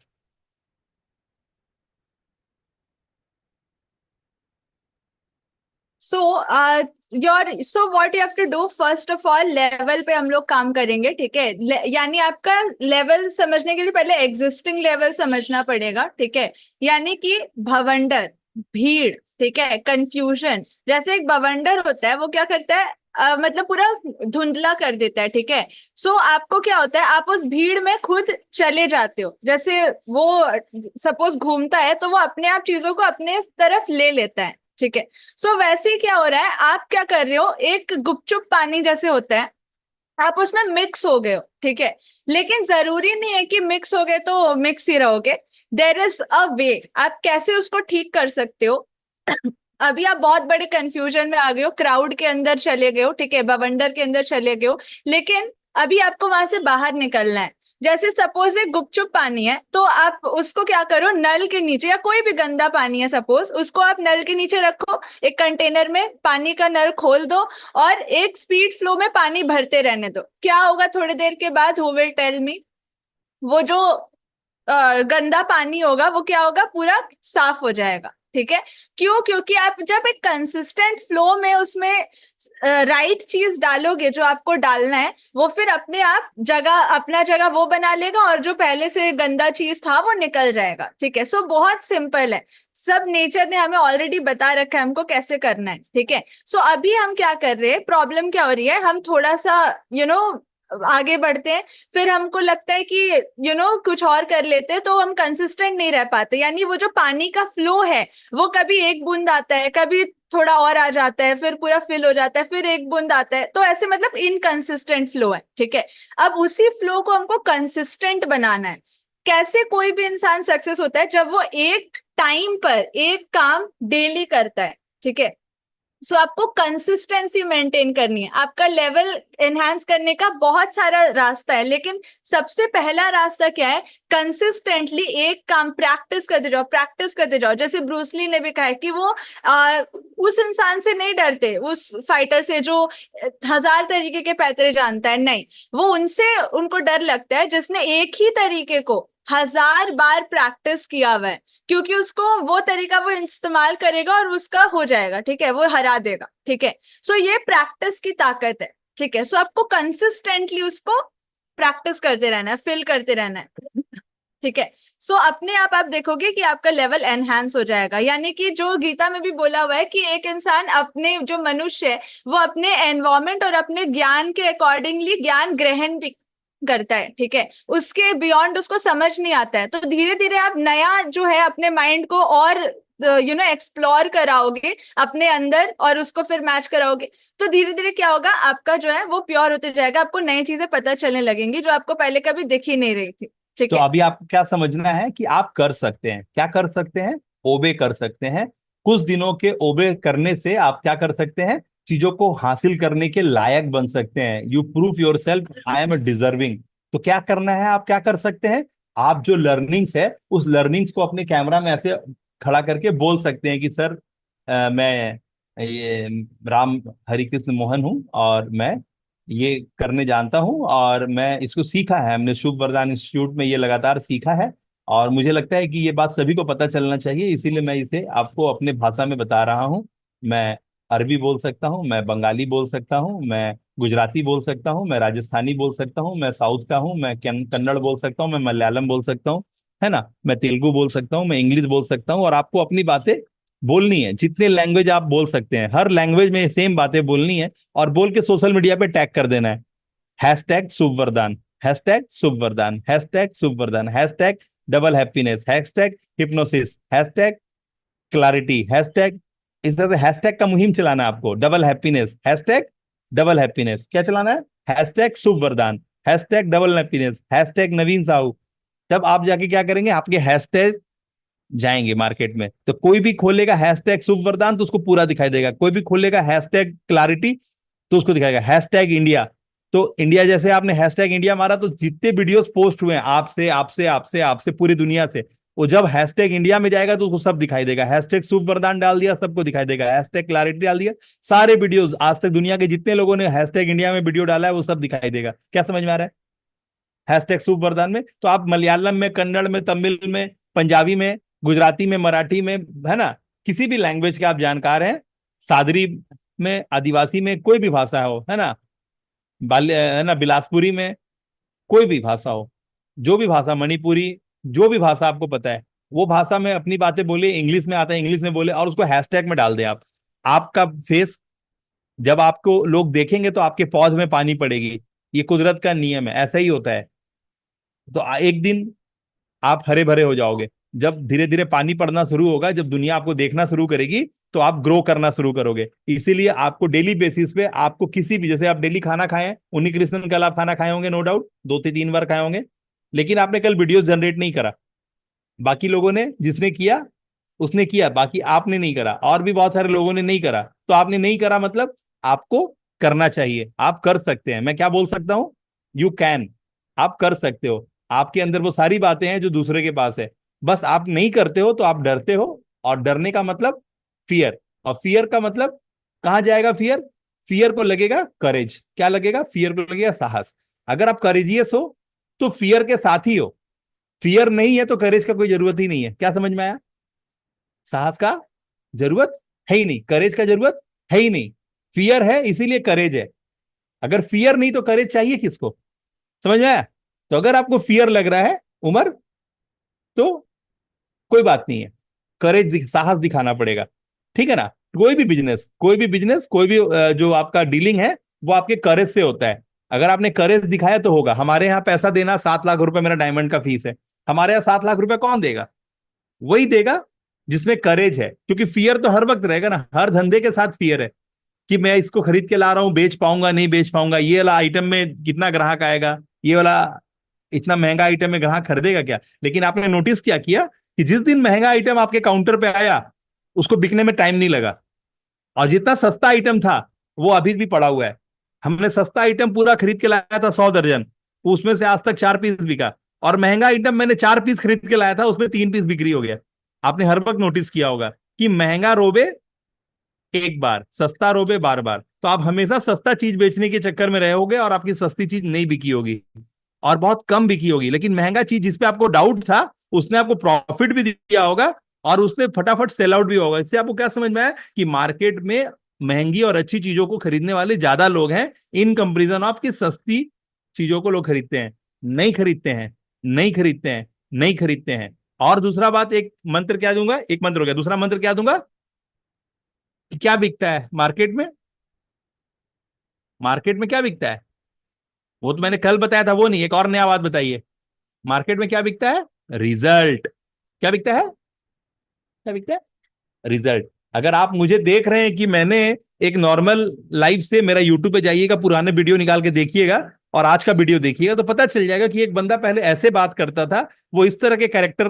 So so what you have to do, first of all level पे हम लोग काम करेंगे, ठीक है। यानी आपका लेवल समझने के लिए पहले एग्जिस्टिंग लेवल समझना पड़ेगा, ठीक है। यानी कि भवंडर, भीड़, ठीक है, कंफ्यूजन। जैसे एक भवंडर होता है, वो क्या करता है, मतलब पूरा धुंधला कर देता है, ठीक है। सो आपको क्या होता है, आप उस भीड़ में खुद चले जाते हो। जैसे वो सपोज घूमता है, तो वो अपने आप चीजों को अपने तरफ ले लेता है, ठीक है। सो वैसे ही क्या हो रहा है, आप क्या कर रहे हो, एक गुपचुप पानी जैसे होता है, आप उसमें मिक्स हो गए हो, ठीक है। लेकिन जरूरी नहीं है कि मिक्स हो गए तो मिक्स ही रहोगे। देर इज अ वे, आप कैसे उसको ठीक कर सकते हो। अभी आप बहुत बड़े कंफ्यूजन में आ गए हो, क्राउड के अंदर चले गए हो, ठीक है, बवंडर के अंदर चले गए हो। लेकिन अभी आपको वहां से बाहर निकलना है। जैसे सपोज एक गुपचुप पानी है, तो आप उसको क्या करो, नल के नीचे, या कोई भी गंदा पानी है सपोज, उसको आप नल के नीचे रखो, एक कंटेनर में पानी का नल खोल दो, और एक स्पीड फ्लो में पानी भरते रहने दो। क्या होगा थोड़ी देर के बाद, हु विल टेल मी, वो जो गंदा पानी होगा वो क्या होगा, पूरा साफ हो जाएगा, ठीक है। क्यों? क्योंकि आप जब एक कंसिस्टेंट फ्लो में उसमें राइट चीज डालोगे, जो आपको डालना है, वो फिर अपने आप अपना जगह वो बना लेगा, और जो पहले से गंदा चीज था वो निकल जाएगा, ठीक है। सो बहुत सिंपल है, सब नेचर ने हमें ऑलरेडी बता रखा है हमको कैसे करना है, ठीक है। सो अभी हम क्या कर रहे हैं, प्रॉब्लम क्या हो रही है, हम थोड़ा सा आगे बढ़ते हैं, फिर हमको लगता है कि कुछ और कर लेते हैं, तो हम कंसिस्टेंट नहीं रह पाते। यानी वो जो पानी का फ्लो है, वो कभी एक बूंद आता है, कभी थोड़ा और आ जाता है, फिर पूरा फिल हो जाता है, फिर एक बूंद आता है, तो ऐसे मतलब इनकंसिस्टेंट फ्लो है, ठीक है। अब उसी फ्लो को हमको कंसिस्टेंट बनाना है। कैसे कोई भी इंसान सक्सेस होता है, जब वो एक टाइम पर एक काम डेली करता है, ठीक है। सो आपको कंसिस्टेंसी मेंटेन करनी है। आपका लेवल एनहांस करने का बहुत सारा रास्ता है, लेकिन सबसे पहला रास्ता क्या है, कंसिस्टेंटली एक काम प्रैक्टिस करते जाओ, प्रैक्टिस करते जाओ। जैसे ब्रूसली ने भी कहा है कि वो उस इंसान से नहीं डरते, उस फाइटर से जो 1000 तरीके के पैतरे जानता है, नहीं, वो उनसे उनको डर लगता है जिसने एक ही तरीके को 1000 बार प्रैक्टिस किया हुआ है। क्योंकि उसको वो तरीका वो इस्तेमाल करेगा और उसका हो जाएगा, ठीक है, वो हरा देगा, ठीक है। सो ये प्रैक्टिस की ताकत है, ठीक है। सो आपको कंसिस्टेंटली उसको प्रैक्टिस करते रहना है, फिल करते रहना है, ठीक है। सो अपने आप देखोगे कि आपका लेवल एनहांस हो जाएगा। यानी कि जो गीता में भी बोला हुआ है कि एक इंसान, अपने जो मनुष्य है, वो अपने एनवायरमेंट और अपने ज्ञान के अकॉर्डिंगली ज्ञान ग्रहण भी करता है, ठीक है। उसके बियॉन्ड उसको समझ नहीं आता है, तो धीरे धीरे आप नया जो है अपने माइंड को और एक्सप्लोर कराओगे अपने अंदर, और उसको फिर मैच कराओगे, तो धीरे धीरे क्या होगा, आपका जो है वो प्योर होते जाएगा। आपको नई चीजें पता चलने लगेंगी जो आपको पहले कभी दिख ही नहीं रही थी, ठीक तो है। अभी आपको क्या समझना है कि आप कर सकते हैं, क्या कर सकते हैं? ओबे कर सकते हैं। कुछ दिनों के ओबे करने से आप क्या कर सकते हैं, चीजों को हासिल करने के लायक बन सकते हैं। You prove your self, I am deserving. तो क्या करना है, आप क्या कर सकते हैं, आप जो लर्निंग्स है उस लर्निंग्स को अपने कैमरा में ऐसे खड़ा करके बोल सकते हैं कि सर मैं ये राम हरिकृष्ण मोहन हूँ और मैं ये करने जानता हूँ और मैं इसको सीखा है, हमने शुभ वरदान इंस्टीट्यूट में ये लगातार सीखा है। और मुझे लगता है कि ये बात सभी को पता चलना चाहिए, इसीलिए मैं इसे आपको अपने भाषा में बता रहा हूँ। मैं अरबी बोल सकता हूँ, मैं बंगाली बोल सकता हूँ, मैं गुजराती बोल सकता हूँ, मैं राजस्थानी बोल सकता हूँ, मैं साउथ का हूँ, मैं कन्नड़ बोल सकता हूँ, मैं मलयालम बोल सकता हूँ, है ना, मैं तेलुगु बोल सकता हूँ, मैं इंग्लिश बोल सकता हूँ। और आपको अपनी बातें बोलनी है, जितने लैंग्वेज आप बोल सकते हैं हर लैंग्वेज में सेम बातें बोलनी है और बोल के सोशल मीडिया पे टैग कर देना है। हैशटैग शुभ वरदान, हैशटैग शुभ वरदान, हैशटैग शुभ वरदान, hashtag double happiness, hashtag hypnosis, hashtag clarity, hashtag, इस तरह से हैशटैग का मुहिम चलाना है आपको। Double happiness, hashtag double happiness, क्या चलाना है, हैशटैग शुभ वरदान, हैशटैग डबल हैप्पीनेस, हैशटैग नवीन साहू। तब आप जाके क्या करेंगे, आपके हैशटैग जाएंगे मार्केट में, तो कोई भी खोलेगा हैशटैग शुभ वरदान तो उसको पूरा दिखाई देगा, कोई भी खोलेगा हैशटैग क्लैरिटी तो उसको दिखाएगा हैशटैग इंडिया। तो इंडिया जैसे आपने हैशटैग इंडिया मारा तो जितने वीडियोस पोस्ट हुए हैं आपसे आपसे आपसे आपसे पूरी दुनिया से, वो जब हैशटैग इंडिया में जाएगा तो उसको सब दिखाई देगा। हैशटैग शुभ वरदान डाल दिया, सबको दिखाई देगा, हैशटैग क्लैरिटी डाल दिया, सारे वीडियोस आज तक दुनिया के जितने लोगों ने हैशटैग इंडिया में वीडियो डाला है वो सब दिखाई देगा। क्या समझ में आ रहा है, हैशटैग शुभ वरदान में तो आप मलयालम में, कन्नड़ में, तमिल में, पंजाबी में, गुजराती में, मराठी में, है ना, किसी भी लैंग्वेज के आप जानकार हैं, सादरी में, आदिवासी में, कोई भी भाषा हो, है ना, है ना, बिलासपुरी में, कोई भी भाषा हो, जो भी भाषा, मणिपुरी, जो भी भाषा आपको पता है वो भाषा में अपनी बातें बोले, इंग्लिश में आता है इंग्लिश में बोले और उसको हैशटैग में डाल दें आप। आपका फेस जब आपको लोग देखेंगे तो आपके पौध में पानी पड़ेगी, ये कुदरत का नियम है, ऐसा ही होता है। तो एक दिन आप हरे भरे हो जाओगे, जब धीरे धीरे पानी पड़ना शुरू होगा, जब दुनिया आपको देखना शुरू करेगी तो आप ग्रो करना शुरू करोगे। इसीलिए आपको डेली बेसिस पे, आपको किसी भी, जैसे आप डेली खाना खाएं, उन्हीं कृष्णन कल आप खाना खाए होंगे नो डाउट, 2 से 3 बार खाए होंगे, लेकिन आपने कल वीडियोस जनरेट नहीं करा, बाकी लोगों ने, जिसने किया उसने किया, बाकी आपने नहीं करा, और भी बहुत सारे लोगों ने नहीं करा। तो आपने नहीं करा मतलब आपको करना चाहिए, आप कर सकते हैं। मैं क्या बोल सकता हूं, यू कैन, आप कर सकते हो, आपके अंदर वो सारी बातें हैं जो दूसरे के पास है, बस आप नहीं करते हो तो आप डरते हो। और डरने का मतलब फियर, और फियर का मतलब कहां जाएगा फियर, फियर को लगेगा करेज, क्या लगेगा, फियर को लगेगा साहस। अगर आप करेजियस हो तो फियर के साथ ही हो, फियर नहीं है तो करेज का कोई जरूरत ही नहीं है। क्या समझ में आया, साहस का जरूरत है ही नहीं, करेज का जरूरत है ही नहीं, फियर है इसीलिए करेज है। अगर फियर नहीं तो करेज चाहिए किसको, समझ में आया। तो अगर आपको फियर लग रहा है उमर, तो कोई बात नहीं है, करेज साहस दिखाना पड़ेगा, ठीक है ना। कोई भी बिजनेस, कोई भी बिजनेस, कोई भी जो आपका डीलिंग है वो आपके करेज से होता है। अगर आपने करेज दिखाया तो होगा। हमारे यहाँ पैसा देना 7 लाख रुपए मेरा डायमंड का फीस है, हमारे यहाँ 7 लाख रुपए कौन देगा, वही देगा जिसमें करेज है, क्योंकि फियर तो हर वक्त रहेगा ना, हर धंधे के साथ फियर है कि मैं इसको खरीद के ला रहा हूं, बेच पाऊंगा नहीं बेच पाऊंगा, ये वाला आइटम में कितना ग्राहक आएगा, ये वाला इतना महंगा आइटम में ग्राहक खरीदेगा क्या। लेकिन आपने नोटिस क्या किया कि जिस दिन महंगा आइटम आपके काउंटर पे आया उसको बिकने में टाइम नहीं लगा, और जितना सस्ता आइटम था वो अभी भी पड़ा हुआ है। हमने सस्ता आइटम पूरा खरीद के लाया था 100 दर्जन, उसमें से आज तक 4 पीस बिका, और महंगा आइटम मैंने 4 पीस खरीद के लाया था उसमें 3 पीस बिक्री हो गया। आपने हर वक्त नोटिस किया होगा कि महंगा रोबे एक बार, सस्ता रोबे बार बार। तो आप हमेशा सस्ता चीज बेचने के चक्कर में रहे होगे और आपकी सस्ती चीज नहीं बिकी होगी और बहुत कम बिकी होगी, लेकिन महंगा चीज जिसपे आपको डाउट था उसने आपको प्रॉफिट भी दिया होगा और उसने फटाफट सेल आउट भी होगा। इससे आपको क्या समझ में आया कि मार्केट में महंगी और अच्छी चीजों को खरीदने वाले ज्यादा लोग हैं इन कंपेरिजन ऑफ की सस्ती चीजों को लोग खरीदते हैं, नहीं खरीदते हैं, नहीं खरीदते हैं, नहीं खरीदते हैं। और दूसरा बात, एक मंत्र क्या दूंगा, एक मंत्र हो गया, दूसरा मंत्र क्या दूंगा कि क्या बिकता है मार्केट में, मार्केट में क्या बिकता है, वो तो मैंने कल बताया था, वो नहीं, एक और नया बात बताइए। मार्केट में क्या बिकता है, रिजल्ट। क्या बिकता है, क्या बिकता है, रिजल्ट। अगर आप मुझे देख रहे हैं कि मैंने एक नॉर्मल लाइफ से, मेरा यूट्यूब पे जाइएगा, पुराने वीडियो निकाल के देखिएगा और आज का वीडियो देखिएगा तो पता चल जाएगा कि एक बंदा पहले ऐसे बात करता था, वो इस तरह के कैरेक्टर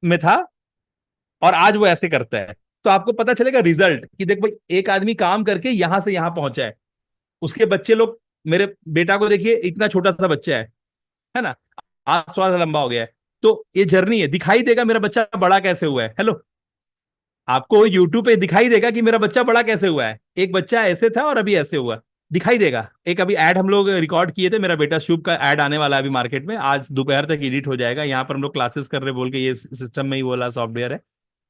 में था और आज वो ऐसे करता है। तो आपको पता चलेगा रिजल्ट कि देख भाई एक आदमी काम करके यहां से यहां पहुंचा है, उसके बच्चे लोग, मेरे बेटा को देखिए इतना छोटा सा बच्चा है ना, आज थोड़ा सा लंबा हो गया है, तो ये जर्नी है, दिखाई देगा मेरा बच्चा बड़ा कैसे हुआ है। हेलो, आपको यूट्यूब पे दिखाई देगा कि मेरा बच्चा बड़ा कैसे हुआ है, एक बच्चा ऐसे था और अभी ऐसे हुआ, दिखाई देगा। एक अभी ऐड हम लोग रिकॉर्ड किए थे, मेरा बेटा शुभ का ऐड आने वाला है अभी मार्केट में, आज दोपहर तक एडिट हो जाएगा, यहाँ पर हम लोग क्लासेस कर रहे बोल के, ये सिस्टम में ही बोला सॉफ्टवेयर है,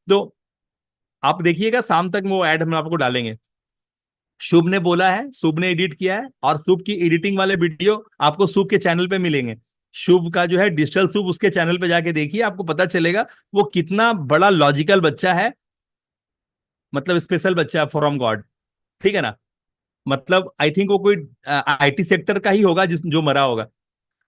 तो आप देखिएगा शाम तक वो ऐड हम आपको डालेंगे। शुभ ने बोला है, शुभ ने एडिट किया है, और शुभ की एडिटिंग वाले वीडियो आपको शुभ के चैनल पे मिलेंगे। शुभ का जो है डिजिटल शुभ, उसके चैनल पे जाके देखिए, आपको पता चलेगा वो कितना बड़ा लॉजिकल बच्चा है, मतलब स्पेशल बच्चा फ्रॉम गॉड, ठीक है ना। मतलब आई थिंक वो कोई आईटी सेक्टर का ही होगा जिस जो मरा होगा,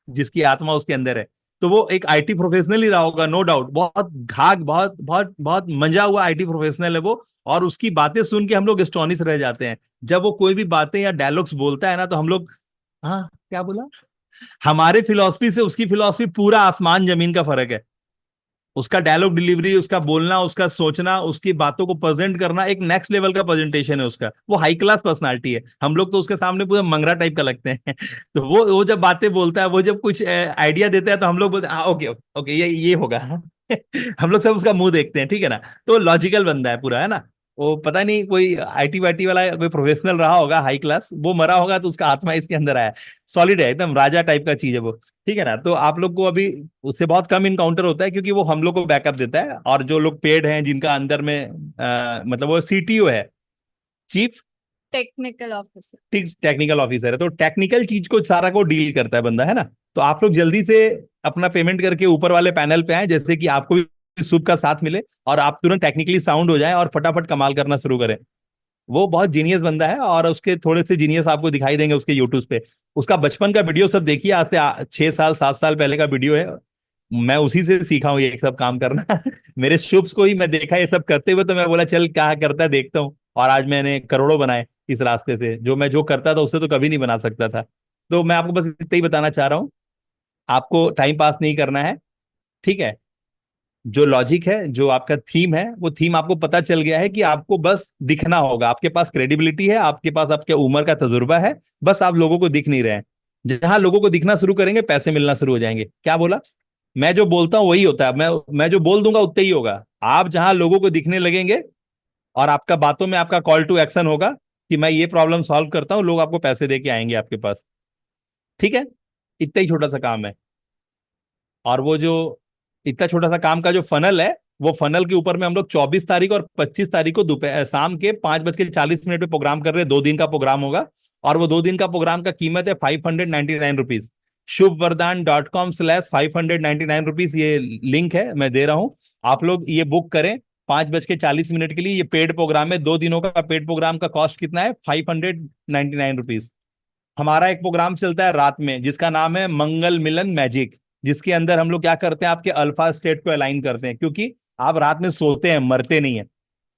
जिसकी आत्मा उसके अंदर है, तो वो एक आईटी प्रोफेशनल ही रहा होगा, नो डाउट, बहुत घाघ, बहुत बहुत बहुत मंजा हुआ आईटी प्रोफेशनल है वो। और उसकी बातें सुन के हम लोग एस्टोनिश रह जाते हैं, जब वो कोई भी बातें या डायलॉग्स बोलता है ना, तो हम लोग, हाँ क्या बोला, हमारे फिलॉसफी से उसकी फिलॉसफी पूरा आसमान जमीन का फर्क है। उसका डायलॉग डिलीवरी, उसका बोलना, उसका सोचना, उसकी बातों को प्रेजेंट करना एक नेक्स्ट लेवल का प्रेजेंटेशन है उसका, वो हाई क्लास पर्सनालिटी है। हम लोग तो उसके सामने पूरा मंगरा टाइप का लगते हैं तो वो जब बातें बोलता है, वो जब कुछ आइडिया देता है, तो हम लोग बोलते हैं हाँ ओके ओके ये होगा हम लोग सब उसका मुंह देखते हैं, ठीक है ना। तो लॉजिकल बंदा है पूरा, है ना। वो पता नहीं कोई आईटी वाईटी वाला कोई प्रोफेशनल रहा होगा हाई क्लास, वो मरा होगा तो उसका आत्मा इसके अंदर आया, सॉलिड है एकदम, राजा टाइप का चीज है वो, ठीक है ना। तो आप लोग को अभी उससे बहुत कम इनकाउंटर होता है, क्योंकि वो हम लोग को बैकअप देता है, और जो लोग पेड हैं जिनका अंदर में मतलब वो सीटीओ है, chief technical officer, technical officer है, तो टेक्निकल चीज को सारा को डील करता है बंदा, है ना। तो आप लोग जल्दी से अपना पेमेंट करके ऊपर वाले पैनल पे आए, जैसे कि आपको भी सूप का साथ मिले, और आप तुरंत टेक्निकली साउंड हो जाए और फटाफट कमाल करना शुरू करें। वो बहुत जीनियस बंदा है, और उसके थोड़े से जीनियस आपको दिखाई देंगे उसके यूट्यूब पे। उसका बचपन का वीडियो सब देखिए, आज से 6 साल 7 साल पहले का वीडियो है, मैं उसी से सीखा हूँ ये सब काम करना मेरे शुभ्स को ही मैं देखा ये सब करते हुए, तो मैं बोला चल क्या करता है देखता हूँ, और आज मैंने करोड़ों बनाए इस रास्ते से, जो मैं जो करता था उससे तो कभी नहीं बना सकता था। तो मैं आपको बस इतना ही बताना चाह रहा हूँ, आपको टाइम पास नहीं करना है, ठीक है। जो लॉजिक है, जो आपका थीम है, वो थीम आपको पता चल गया है कि आपको बस दिखना होगा, आपके पास क्रेडिबिलिटी है, आपके पास आपके उम्र का तजुर्बा है, बस आप लोगों को दिख नहीं रहे हैं। जहां लोगों को दिखना शुरू करेंगे, पैसे मिलना शुरू हो जाएंगे। क्या बोला, मैं जो बोलता हूं वही होता है, मैं जो बोल दूंगा उतना ही होगा। आप जहां लोगों को दिखने लगेंगे, और आपका बातों में आपका कॉल टू एक्शन होगा कि मैं ये प्रॉब्लम सॉल्व करता हूं, लोग आपको पैसे दे के आएंगे आपके पास, ठीक है। इतना ही छोटा सा काम है। और वो जो इतना छोटा सा काम का जो फनल है, वो फनल के ऊपर में हम लोग 24 तारीख और 25 तारीख को दोपहर शाम के 5:40 पे प्रोग्राम कर रहे हैं, 2 दिन का प्रोग्राम होगा। और वो 2 दिन का प्रोग्राम का कीमत है 599 रुपीज। शुभवरदान.com/599 रुपीज, ये लिंक है मैं दे रहा हूं, आप लोग ये बुक करें 5:40 के लिए। ये पेड प्रोग्राम है, 2 दिनों का पेड प्रोग्राम का कॉस्ट कितना है, 599 रुपीज। हमारा एक प्रोग्राम चलता है रात में, जिसका नाम है मंगल मिलन मैजिक, जिसके अंदर हम लोग क्या करते हैं, आपके अल्फा स्टेट को अलाइन करते हैं, क्योंकि आप रात में सोते हैं, मरते नहीं है।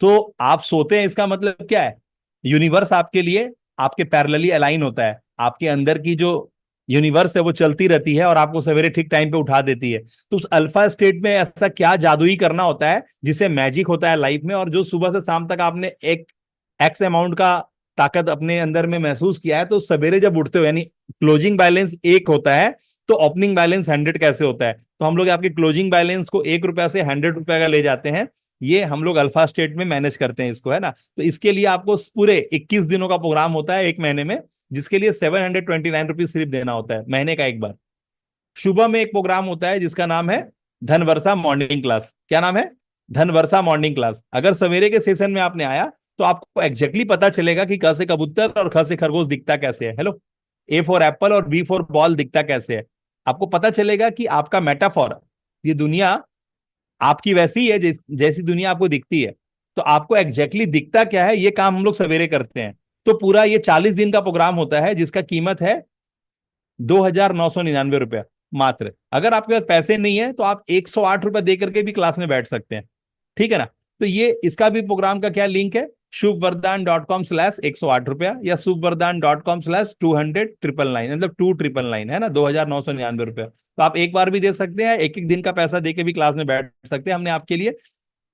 तो आप सोते हैं, इसका मतलब क्या है, यूनिवर्स आपके लिए आपके पैरेलली अलाइन होता है, आपके अंदर की जो यूनिवर्स है वो चलती रहती है, और आपको सवेरे ठीक टाइम पे उठा देती है। तो उस अल्फा स्टेट में ऐसा क्या जादुई करना होता है जिसे मैजिक होता है लाइफ में, और जो सुबह से शाम तक आपने एक एक्स अमाउंट का ताकत अपने अंदर में महसूस किया है, तो सवेरे जब उठते हो, यानी क्लोजिंग बैलेंस 1 होता है, तो ओपनिंग बैलेंस 100 कैसे होता है। तो हम लोग आपके क्लोजिंग बैलेंस को 1 रुपया से 100 रुपया का ले जाते हैं, ये हम लोग अल्फा स्टेट में मैनेज करते हैं इसको, है ना। तो इसके लिए आपको पूरे 21 दिनों का प्रोग्राम होता है एक महीने में, जिसके लिए 729 रुपीज सिर्फ देना होता है महीने का एक बार। सुबह में एक प्रोग्राम होता है जिसका नाम है धनवर्षा मॉर्निंग क्लास। क्या नाम है, धनवर्षा मॉर्निंग क्लास। अगर सवेरे के सेशन में आपने आया, तो आपको एग्जैक्टली पता चलेगा कि क से कबूतर और ख से खरगोश दिखता कैसे है। हेलो, ए फॉर एप्पल और बी फॉर बॉल दिखता कैसे है। आपको पता चलेगा कि आपका मेटाफॉर, ये दुनिया आपकी वैसी ही है जैसी दुनिया आपको दिखती है। तो आपको एग्जैक्टली दिखता क्या है, ये काम हम लोग सवेरे करते हैं। तो पूरा ये 40 दिन का प्रोग्राम होता है, जिसका कीमत है 2,999 रुपया मात्र। अगर आपके पास पैसे नहीं है, तो आप 108 रुपये दे करके भी क्लास में बैठ सकते हैं, ठीक है ना। तो ये इसका भी प्रोग्राम का क्या लिंक है, शुभवरदान.com/108 रुपया, या शुभवरदान.com/200,999, मतलब 2,999, है ना, 2,999 रुपया। तो आप एक बार भी दे सकते हैं, एक एक दिन का पैसा दे के भी क्लास में बैठ सकते हैं। हमने आपके लिए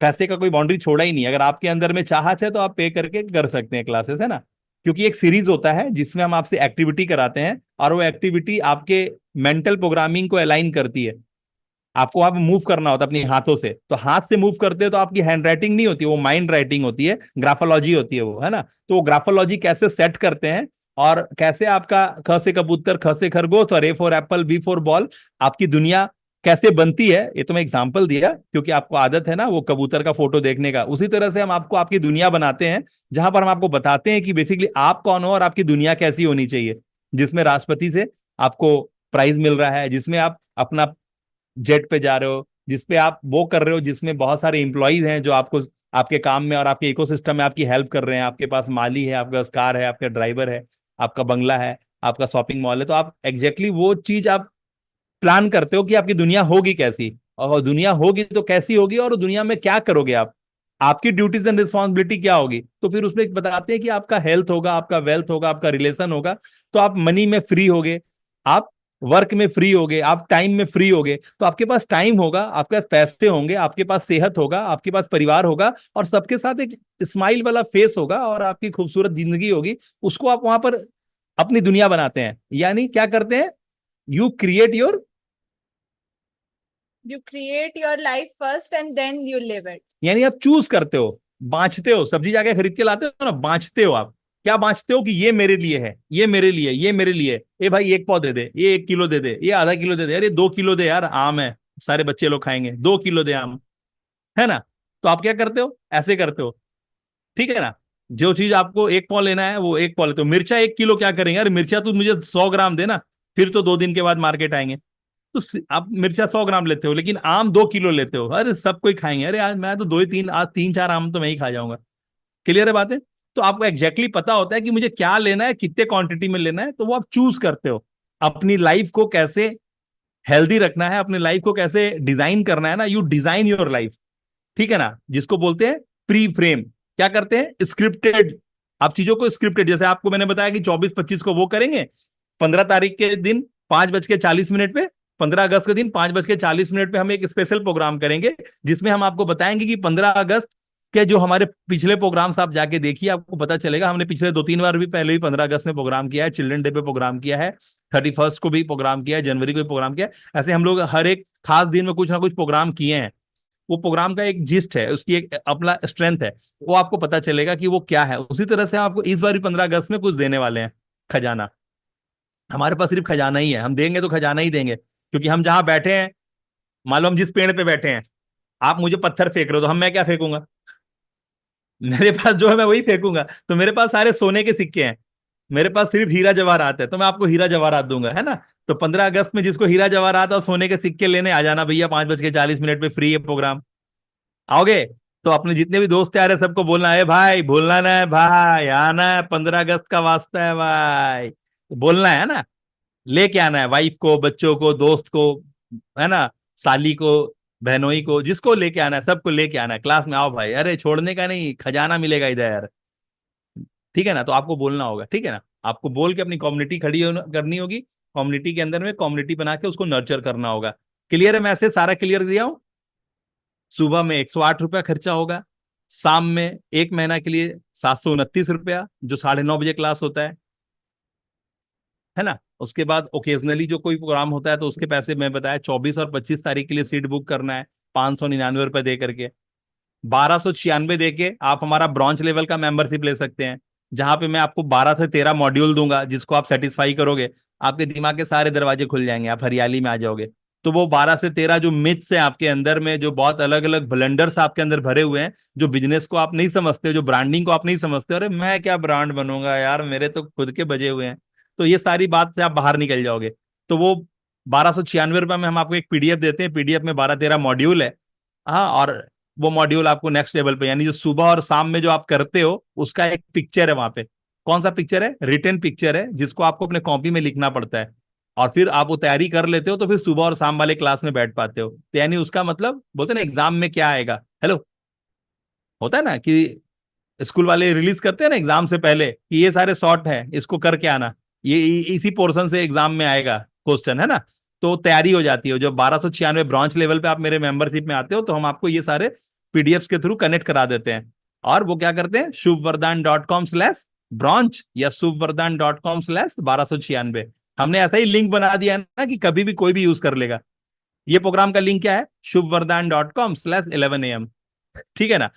पैसे का कोई बाउंड्री छोड़ा ही नहीं। अगर आपके अंदर में चाहत है तो आप पे करके कर सकते हैं क्लासेस, है ना। क्योंकि एक सीरीज होता है जिसमें हम आपसे एक्टिविटी कराते हैं, और वो एक्टिविटी आपके मेंटल प्रोग्रामिंग को अलाइन करती है। आपको वहां पे मूव करना होता है अपने हाथों से, तो हाथ से मूव करते हो तो आपकी हैंड राइटिंग नहीं होती, वो माइंड राइटिंग होती है, ग्राफोलॉजी होती है वो, है ना। तो वो ग्राफोलॉजी कैसे सेट करते हैं, और कैसे आपका ख से कबूतर, ख से खरगोश और A for apple, B for ball, आपकी दुनिया कैसे बनती है, ये तो मैं एग्जांपल दिया क्योंकि आपको आदत है ना वो कबूतर का फोटो देखने का। उसी तरह से हम आपको आपकी दुनिया बनाते हैं, जहां पर हम आपको बताते हैं कि बेसिकली आप कौन हो और आपकी दुनिया कैसी होनी चाहिए, जिसमें राष्ट्रपति से आपको प्राइज मिल रहा है, जिसमें आप अपना जेट पे जा रहे हो, जिसपे आप वो कर रहे हो, जिसमें बहुत सारे इंप्लॉइज हैं जो आपको आपके काम में और आपके इकोसिस्टम में आपकी हेल्प कर रहे हैं, आपके पास माली है, आपके पास कार है, आपका ड्राइवर है, आपका बंगला है, आपका शॉपिंग मॉल है। तो आप एग्जैक्टली वो चीज आप प्लान करते हो कि आपकी दुनिया होगी कैसी, और दुनिया होगी तो कैसी होगी, और दुनिया में क्या करोगे आप, आपकी ड्यूटीज एंड रिस्पॉन्सिबिलिटी क्या होगी। तो फिर उसमें बताते हैं कि आपका हेल्थ होगा, आपका वेल्थ होगा, आपका रिलेशन होगा, तो आप मनी में फ्री होगे, आप वर्क में फ्री होगे, आप टाइम में फ्री होगे, तो आपके पास टाइम होगा, आपके पास पैसे होंगे, आपके पास सेहत होगा, आपके पास परिवार होगा, और सबके साथ एक स्माइल वाला फेस होगा, और आपकी खूबसूरत जिंदगी होगी। उसको आप वहां पर अपनी दुनिया बनाते हैं। यानी क्या करते हैं, you create your, You create your life first and then you live it. यानी आप चूज करते हो, बांचते हो, सब्जी जाके खरीद के लाते हो ना, बांचते हो आप। क्या बांचते हो कि ये मेरे लिए है, ये मेरे लिए, ये मेरे लिए, ए भाई एक पाव दे दे, ये 1 किलो दे दे, ये आधा किलो दे दे, अरे 2 किलो दे यार, आम है सारे बच्चे लोग खाएंगे, 2 किलो दे आम, है ना। तो आप क्या करते हो, ऐसे करते हो, ठीक है ना। जो चीज आपको 1 पाव लेना है वो 1 पाव लेते हो। मिर्चा 1 किलो क्या करेंगे, अरे मिर्चा तू मुझे 100 ग्राम देना, फिर तो 2 दिन के बाद मार्केट आएंगे। तो आप मिर्चा 100 ग्राम लेते हो, लेकिन आम 2 किलो लेते हो, अरे सब कोई खाएंगे, अरे आज मैं तो दो ही तीन, आज 3-4 आम तो मैं ही खा जाऊंगा। क्लियर है बातें। तो आपको एग्जैक्टली पता होता है कि मुझे क्या लेना है, कितने क्वांटिटी में लेना है, तो वो आप चूज करते हो। अपनी लाइफ को कैसे हेल्दी रखना है, अपनी लाइफ को कैसे डिजाइन करना है ना, यू डिजाइन योर लाइफ, ठीक है ना। जिसको बोलते हैं प्री फ्रेम। क्या करते हैं, स्क्रिप्टेड, आप चीजों को स्क्रिप्टेड, जैसे आपको मैंने बताया कि 24-25 को वो करेंगे, 15 तारीख के दिन 5:40 पे, 15 अगस्त के दिन 5:40 पे हम एक स्पेशल प्रोग्राम करेंगे, जिसमें हम आपको बताएंगे कि 15 अगस्त के जो हमारे पिछले प्रोग्राम्स आप जाके देखिए, आपको पता चलेगा हमने पिछले 2-3 बार भी पहले भी 15 अगस्त में प्रोग्राम किया है, चिल्ड्रन डे पे प्रोग्राम किया है, 31st को भी प्रोग्राम किया है, जनवरी को भी प्रोग्राम किया है। ऐसे हम लोग हर एक खास दिन में कुछ ना कुछ प्रोग्राम किए हैं। वो प्रोग्राम का एक जिस्ट है, उसकी एक अपना स्ट्रेंथ है, वो आपको पता चलेगा कि वो क्या है। उसी तरह से हम आपको इस बार भी 15 अगस्त में कुछ देने वाले हैं, खजाना। हमारे पास सिर्फ खजाना ही है, हम देंगे तो खजाना ही देंगे, क्योंकि हम जहां बैठे हैं, मान लो हम जिस पेड़ पे बैठे हैं, आप मुझे पत्थर फेंक रहे हो, तो हम मैं क्या फेंकूंगा, मेरे पास जो है मैं वही फेंकूंगा। तो मेरे पास सारे सोने के सिक्के हैं, मेरे पास सिर्फ हीरा जवाहरात है, तो मैं आपको हीरा जवाहरात दूंगा, है ना। तो 15 अगस्त में जिसको हीरा जवाहरात और सोने के सिक्के लेने आ जाना भैया, 5:40 पे फ्री है प्रोग्राम, आओगे। तो अपने जितने भी दोस्त आ रहे हैं सबको बोलना है, भाई भूलना ना है भाई, आना है, 15 अगस्त का वास्ता है भाई, बोलना है ना। लेके आना है वाइफ को, बच्चों को, दोस्त को, है ना, साली को, बहनोई को, जिसको लेके आना है सबको लेके आना है, क्लास में आओ भाई, अरे छोड़ने का नहीं, खजाना मिलेगा इधर, ठीक है ना। तो आपको बोलना होगा, ठीक है ना। आपको बोल के अपनी कम्युनिटी खड़ी करनी होगी, कम्युनिटी के अंदर में कम्युनिटी बना के उसको नर्चर करना होगा। क्लियर है, मैसेज सारा क्लियर दिया हूं। सुबह में 108 रुपया खर्चा होगा, शाम में 1 महीना के लिए 729 रुपया, जो 9:30 बजे क्लास होता है ना। उसके बाद ओकेजनली जो कोई प्रोग्राम होता है तो उसके पैसे मैं बताया, 24 और 25 तारीख के लिए सीट बुक करना है 599 रुपये दे करके, 1296 दे के आप हमारा ब्रॉन्च लेवल का मेंबरशिप ले सकते हैं, जहां पे मैं आपको 12 से 13 मॉड्यूल दूंगा, जिसको आप सेटिस्फाई करोगे, आपके दिमाग के सारे दरवाजे खुल जाएंगे, आप हरियाली में आ जाओगे। तो वो 12 से 13 जो मिथ्स है आपके अंदर में, जो बहुत अलग अलग ब्लंडर्स आपके अंदर भरे हुए हैं, जो बिजनेस को आप नहीं समझते, जो ब्रांडिंग को आप नहीं समझते, अरे मैं क्या ब्रांड बनूंगा यार, मेरे तो खुद के बजे हुए हैं, तो ये सारी बात से आप बाहर निकल जाओगे। तो वो 1296 रुपये में हम आपको एक पीडीएफ देते हैं, पीडीएफ में 12-13 मॉड्यूल है। हाँ, और वो मॉड्यूल आपको नेक्स्ट लेवल पे, यानी जो सुबह और शाम में जो आप करते हो उसका एक पिक्चर है वहां पे। कौन सा पिक्चर है, रिटन पिक्चर है, जिसको आपको अपने कॉपी में लिखना पड़ता है, और फिर आप वो तैयारी कर लेते हो, तो फिर सुबह और शाम वाले क्लास में बैठ पाते हो। तो यानी उसका मतलब बोलते हैं ना, एग्जाम में क्या आएगा, हेलो, होता है ना कि स्कूल वाले रिलीज करते हैं ना एग्जाम से पहले कि ये सारे शॉर्ट है, इसको करके आना, ये इसी पोर्शन से एग्जाम में आएगा क्वेश्चन, है ना। तो तैयारी हो जाती है। जब 1296 ब्रांच लेवल पे आप मेरे मेंबरशिप में आते हो, तो हम आपको ये सारे पीडीएफ के थ्रू कनेक्ट करा देते हैं। और वो क्या करते हैं, shubhvardhan.com/branch या shubhvardhan.com/1296। हमने ऐसा ही लिंक बना दिया है ना कि कभी भी कोई भी यूज कर लेगा। ये प्रोग्राम का लिंक क्या है, shubhvardhan.com/11am, ठीक है ना।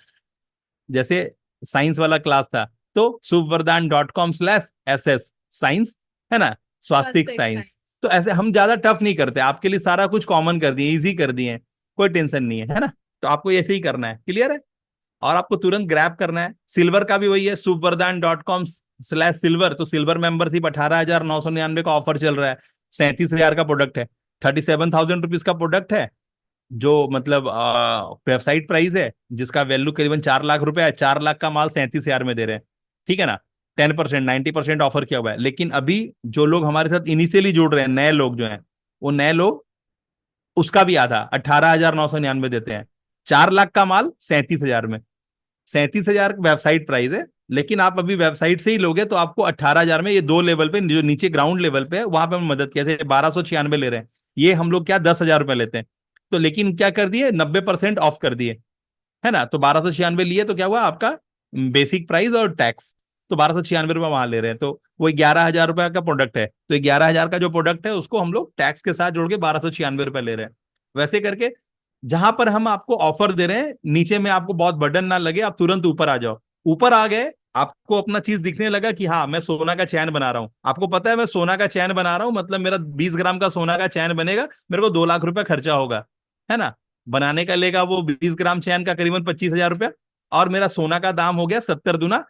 जैसे साइंस वाला क्लास था तो shubhvardhan.com/ss साइंस, है ना, स्वास्तिक साइंस। तो ऐसे हम ज्यादा टफ नहीं करते, आपके लिए सारा कुछ कॉमन कर दिए, इजी कर दिए, कोई टेंशन नहीं है ना। तो आपको ऐसे ही करना है, क्लियर है। और आपको तुरंत ग्रैब करना है। सिल्वर का भी वही है, shubhvardhan.com/silver। तो सिल्वर मेंबरशिप 18,999 का ऑफर चल रहा है, 37,000 का प्रोडक्ट है, 37,000 रुपीज का प्रोडक्ट है, जो मतलब वेबसाइट प्राइस है, जिसका वैल्यू करीबन 4 लाख रुपए है। 4 लाख का माल 37,000 में दे रहे हैं, ठीक है ना। 10%, 90% ऑफर किया हुआ है। लेकिन अभी जो लोग हमारे साथ इनिशियली जुड़ रहे हैं, नए लोग जो हैं, वो नए लोग उसका भी आधा 18,999 देते हैं। 4 लाख का माल 37,000 में। 37,000 वेबसाइट प्राइस है, लेकिन आप अभी वेबसाइट से ही लोगे तो आपको 18,000 में, ये 2 लेवल पे, जो नीचे ग्राउंड लेवल पे है वहां पे हम मदद किया थे, 1296 ले रहे हैं। ये हम लोग क्या 10,000 रुपए लेते हैं, तो लेकिन क्या कर दिए, 90% ऑफ कर दिए, है ना। तो 1296 लिए तो क्या हुआ आपका बेसिक प्राइस और टैक्स, तो 1296 रुपये वहां ले रहे हैं। तो वो 11,000 रुपए का प्रोडक्ट है, तो 11,000 का जो प्रोडक्ट है उसको हम लोग टैक्स के साथ जोड़ के 1296 रुपए ले रहे हैं। वैसे करके जहां पर हम आपको ऑफर दे रहे हैं, नीचे में आपको बहुत बर्डन ना लगे, आप तुरंत ऊपर आ जाओ। ऊपर आ गए, आपको अपना चीज दिखने लगा कि हाँ मैं सोना का चैन बना रहा हूं, आपको पता है मैं सोना का चैन बना रहा हूं, मतलब मेरा 20 ग्राम का सोना का चैन बनेगा, मेरे को 2 लाख रुपए खर्चा होगा, है ना। बनाने का लेगा वो 20 ग्राम चैन का करीबन 25,000 रुपया, और मेरा सोना का दाम हो गया 70 दूना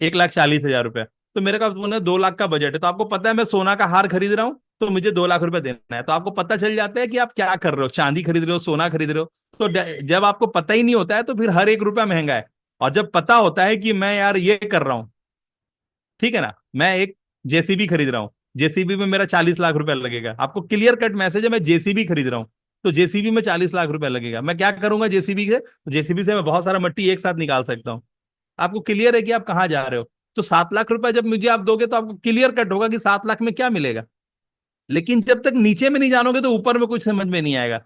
1,40,000 रुपया। तो मेरे का 2 लाख का बजट है, तो आपको पता है मैं सोना का हार खरीद रहा हूं, तो मुझे 2 लाख रुपए देना है। तो आपको पता चल जाता है कि आप क्या कर रहे हो, चांदी खरीद रहे हो, सोना खरीद रहे हो। तो जब आपको पता ही नहीं होता है तो फिर हर एक रुपया महंगा है। और जब पता होता है कि मैं यार ये कर रहा हूं, ठीक है ना, मैं एक जेसीबी खरीद रहा हूँ, जेसीबी में मेरा 40 लाख रुपया लगेगा, आपको क्लियर कट मैसेज है मैं जेसीबी खरीद रहा हूँ, तो जेसीबी में 40 लाख रुपया लगेगा। मैं क्या करूंगा जेसीबी से, जेसीबी से मैं बहुत सारा मिट्टी एक साथ निकाल सकता हूँ। आपको क्लियर है कि आप कहाँ जा रहे हो। तो 7 लाख रुपया जब मुझे आप दोगे तो आपको क्लियर कट होगा कि 7 लाख में क्या मिलेगा। लेकिन जब तक नीचे में नहीं जानोगे तो ऊपर में कुछ समझ में नहीं आएगा।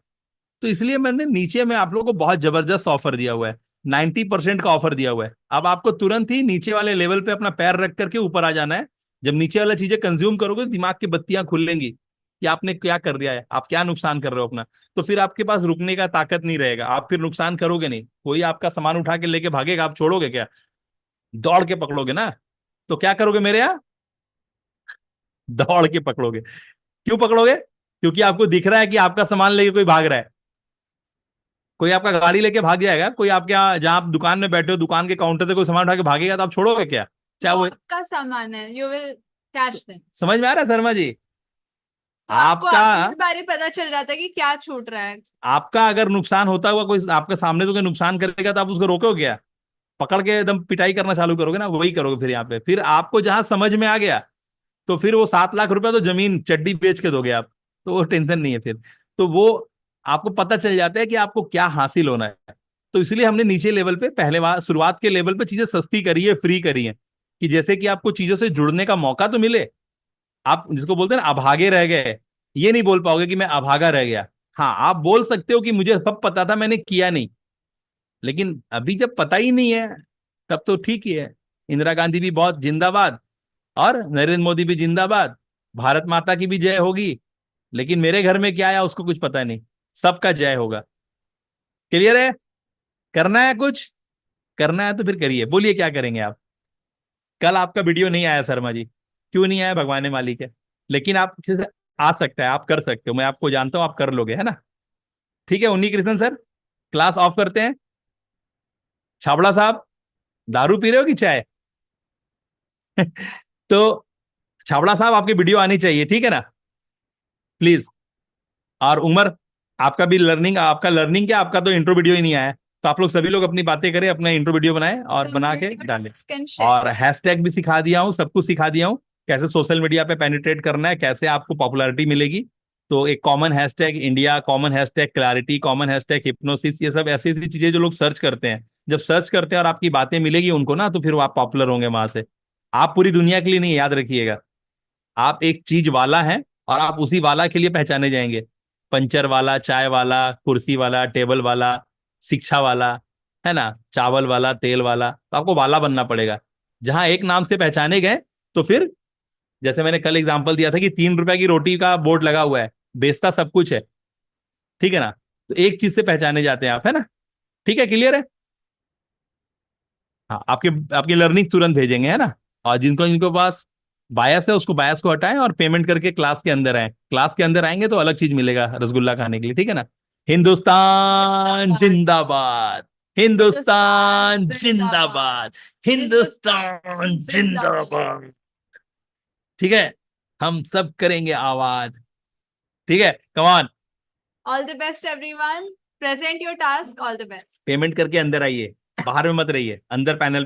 तो इसलिए मैंने नीचे में आप लोगों को बहुत जबरदस्त ऑफर दिया हुआ है, 90% का ऑफर दिया हुआ है। अब आपको तुरंत ही नीचे वाले लेवल पे अपना पैर रख करके ऊपर आ जाना है। जब नीचे वाला चीजें कंज्यूम करोगे तो दिमाग की बत्तियां खुलेंगी कि आपने क्या कर दिया है, आप क्या नुकसान कर रहे हो अपना। तो फिर आपके पास रुकने का ताकत नहीं रहेगा, आप फिर नुकसान करोगे नहीं। कोई आपका सामान उठा के लेके भागेगा, आप छोड़ोगे क्या, दौड़ के पकड़ोगे ना। तो क्या करोगे मेरे यहाँ, दौड़ के पकड़ोगे। क्यों पकड़ोगे, क्योंकि आपको दिख रहा है कि आपका सामान लेके कोई भाग रहा है। कोई आपका गाड़ी लेके भाग जाएगा, कोई आपके यहाँ जहां आप दुकान में बैठे हो, दुकान के काउंटर से कोई सामान उठा के भागेगा, तो आप छोड़ोगे क्या, चाहे वो आपका सामान है, यू विल कैच देम। समझ में आ रहा है शर्मा जी। आपको आपका अपने बारे पता चल जाता है कि क्या छूट रहा है। आपका अगर नुकसान होता हुआ कोई आपके सामने से कोई नुकसान करेगा तो आप उसको रोकोगे क्या, पकड़ के एकदम पिटाई करना चालू करोगे ना, वही करोगे फिर यहाँ पे। फिर आपको जहां समझ में आ गया तो फिर वो 7 लाख रुपया तो जमीन चड्डी बेच के दोगे आप, तो वो टेंशन नहीं है फिर। तो वो आपको पता चल जाता है कि आपको क्या हासिल होना है। तो इसलिए हमने नीचे लेवल पे पहले शुरुआत के लेवल पे चीजें सस्ती करी है, फ्री करी है, कि जैसे कि आपको चीजों से जुड़ने का मौका तो मिले। आप जिसको बोलते हैं ना अभागे रह गए, ये नहीं बोल पाओगे कि मैं अभागा रह गया। हाँ आप बोल सकते हो कि मुझे सब पता था मैंने किया नहीं, लेकिन अभी जब पता ही नहीं है तब तो ठीक ही है। इंदिरा गांधी भी बहुत जिंदाबाद, और नरेंद्र मोदी भी जिंदाबाद, भारत माता की भी जय होगी। लेकिन मेरे घर में क्या आया उसको कुछ पता नहीं, सबका जय होगा। क्लियर है, करना है कुछ, करना है तो फिर करिए। बोलिए क्या करेंगे आप। कल आपका वीडियो नहीं आया शर्मा जी, क्यों नहीं आया भगवान ने मालिक है, लेकिन आप से आ सकता है, आप कर सकते हो, मैं आपको जानता हूं आप कर लोगे, है ना। ठीक है उन्नी कृष्णन सर, क्लास ऑफ करते हैं। छाबड़ा साहब दारू पी रहे हो कि चाय तो छाबड़ा साहब आपकी वीडियो आनी चाहिए, ठीक है ना, प्लीज। और उमर आपका भी लर्निंग, आपका लर्निंग क्या, आपका तो इंट्रो वीडियो ही नहीं आया। तो आप लोग सभी लोग अपनी बातें करें, अपना इंट्रो वीडियो बनाएं और बना के डालें। और हैशटैग भी सिखा दिया हूँ, सब कुछ सिखा दिया हूँ, कैसे सोशल मीडिया पे पेनिट्रेट करना है, कैसे आपको पॉपुलैरिटी मिलेगी। तो एक common hashtag India, common hashtag clarity, common hashtag hypnosis, ये सब ऐसी ऐसी चीजें जो लोग सर्च करते हैं, जब सर्च करते हैं और आपकी बातें मिलेगी उनको ना, तो फिर वो आप पॉपुलर होंगे वहां से। आप पूरी दुनिया के लिए नहीं, याद रखिएगा, आप एक चीज वाला हैं और आप उसी वाला के लिए पहचाने जाएंगे। पंचर वाला, चाय वाला, कुर्सी वाला, टेबल वाला, शिक्षा वाला, है ना, चावल वाला, तेल वाला, तो आपको वाला बनना पड़ेगा। जहां एक नाम से पहचाने गए तो फिर, जैसे मैंने कल एग्जांपल दिया था कि 3 रुपए की रोटी का बोर्ड लगा हुआ है, बेचता सब कुछ है, ठीक है ना, तो एक चीज से पहचाने जाते हैं आप, है ना। ठीक है, क्लियर है। हाँ, आपके आपकी लर्निंग तुरंत भेजेंगे, है ना। और जिनको जिनको पास बायस है उसको बायस को हटाएं और पेमेंट करके क्लास के अंदर आए। क्लास के अंदर आएंगे तो अलग चीज मिलेगा रसगुल्ला खाने के लिए, ठीक है ना। हिंदुस्तान जिंदाबाद, हिंदुस्तान जिंदाबाद, हिंदुस्तान जिंदाबाद। ठीक है, हम सब करेंगे आवाज। ठीक है, come on. All the best everyone, present your task, all the best. Payment करके अंदर आइए, बाहर में मत रहिए, अंदर पैनल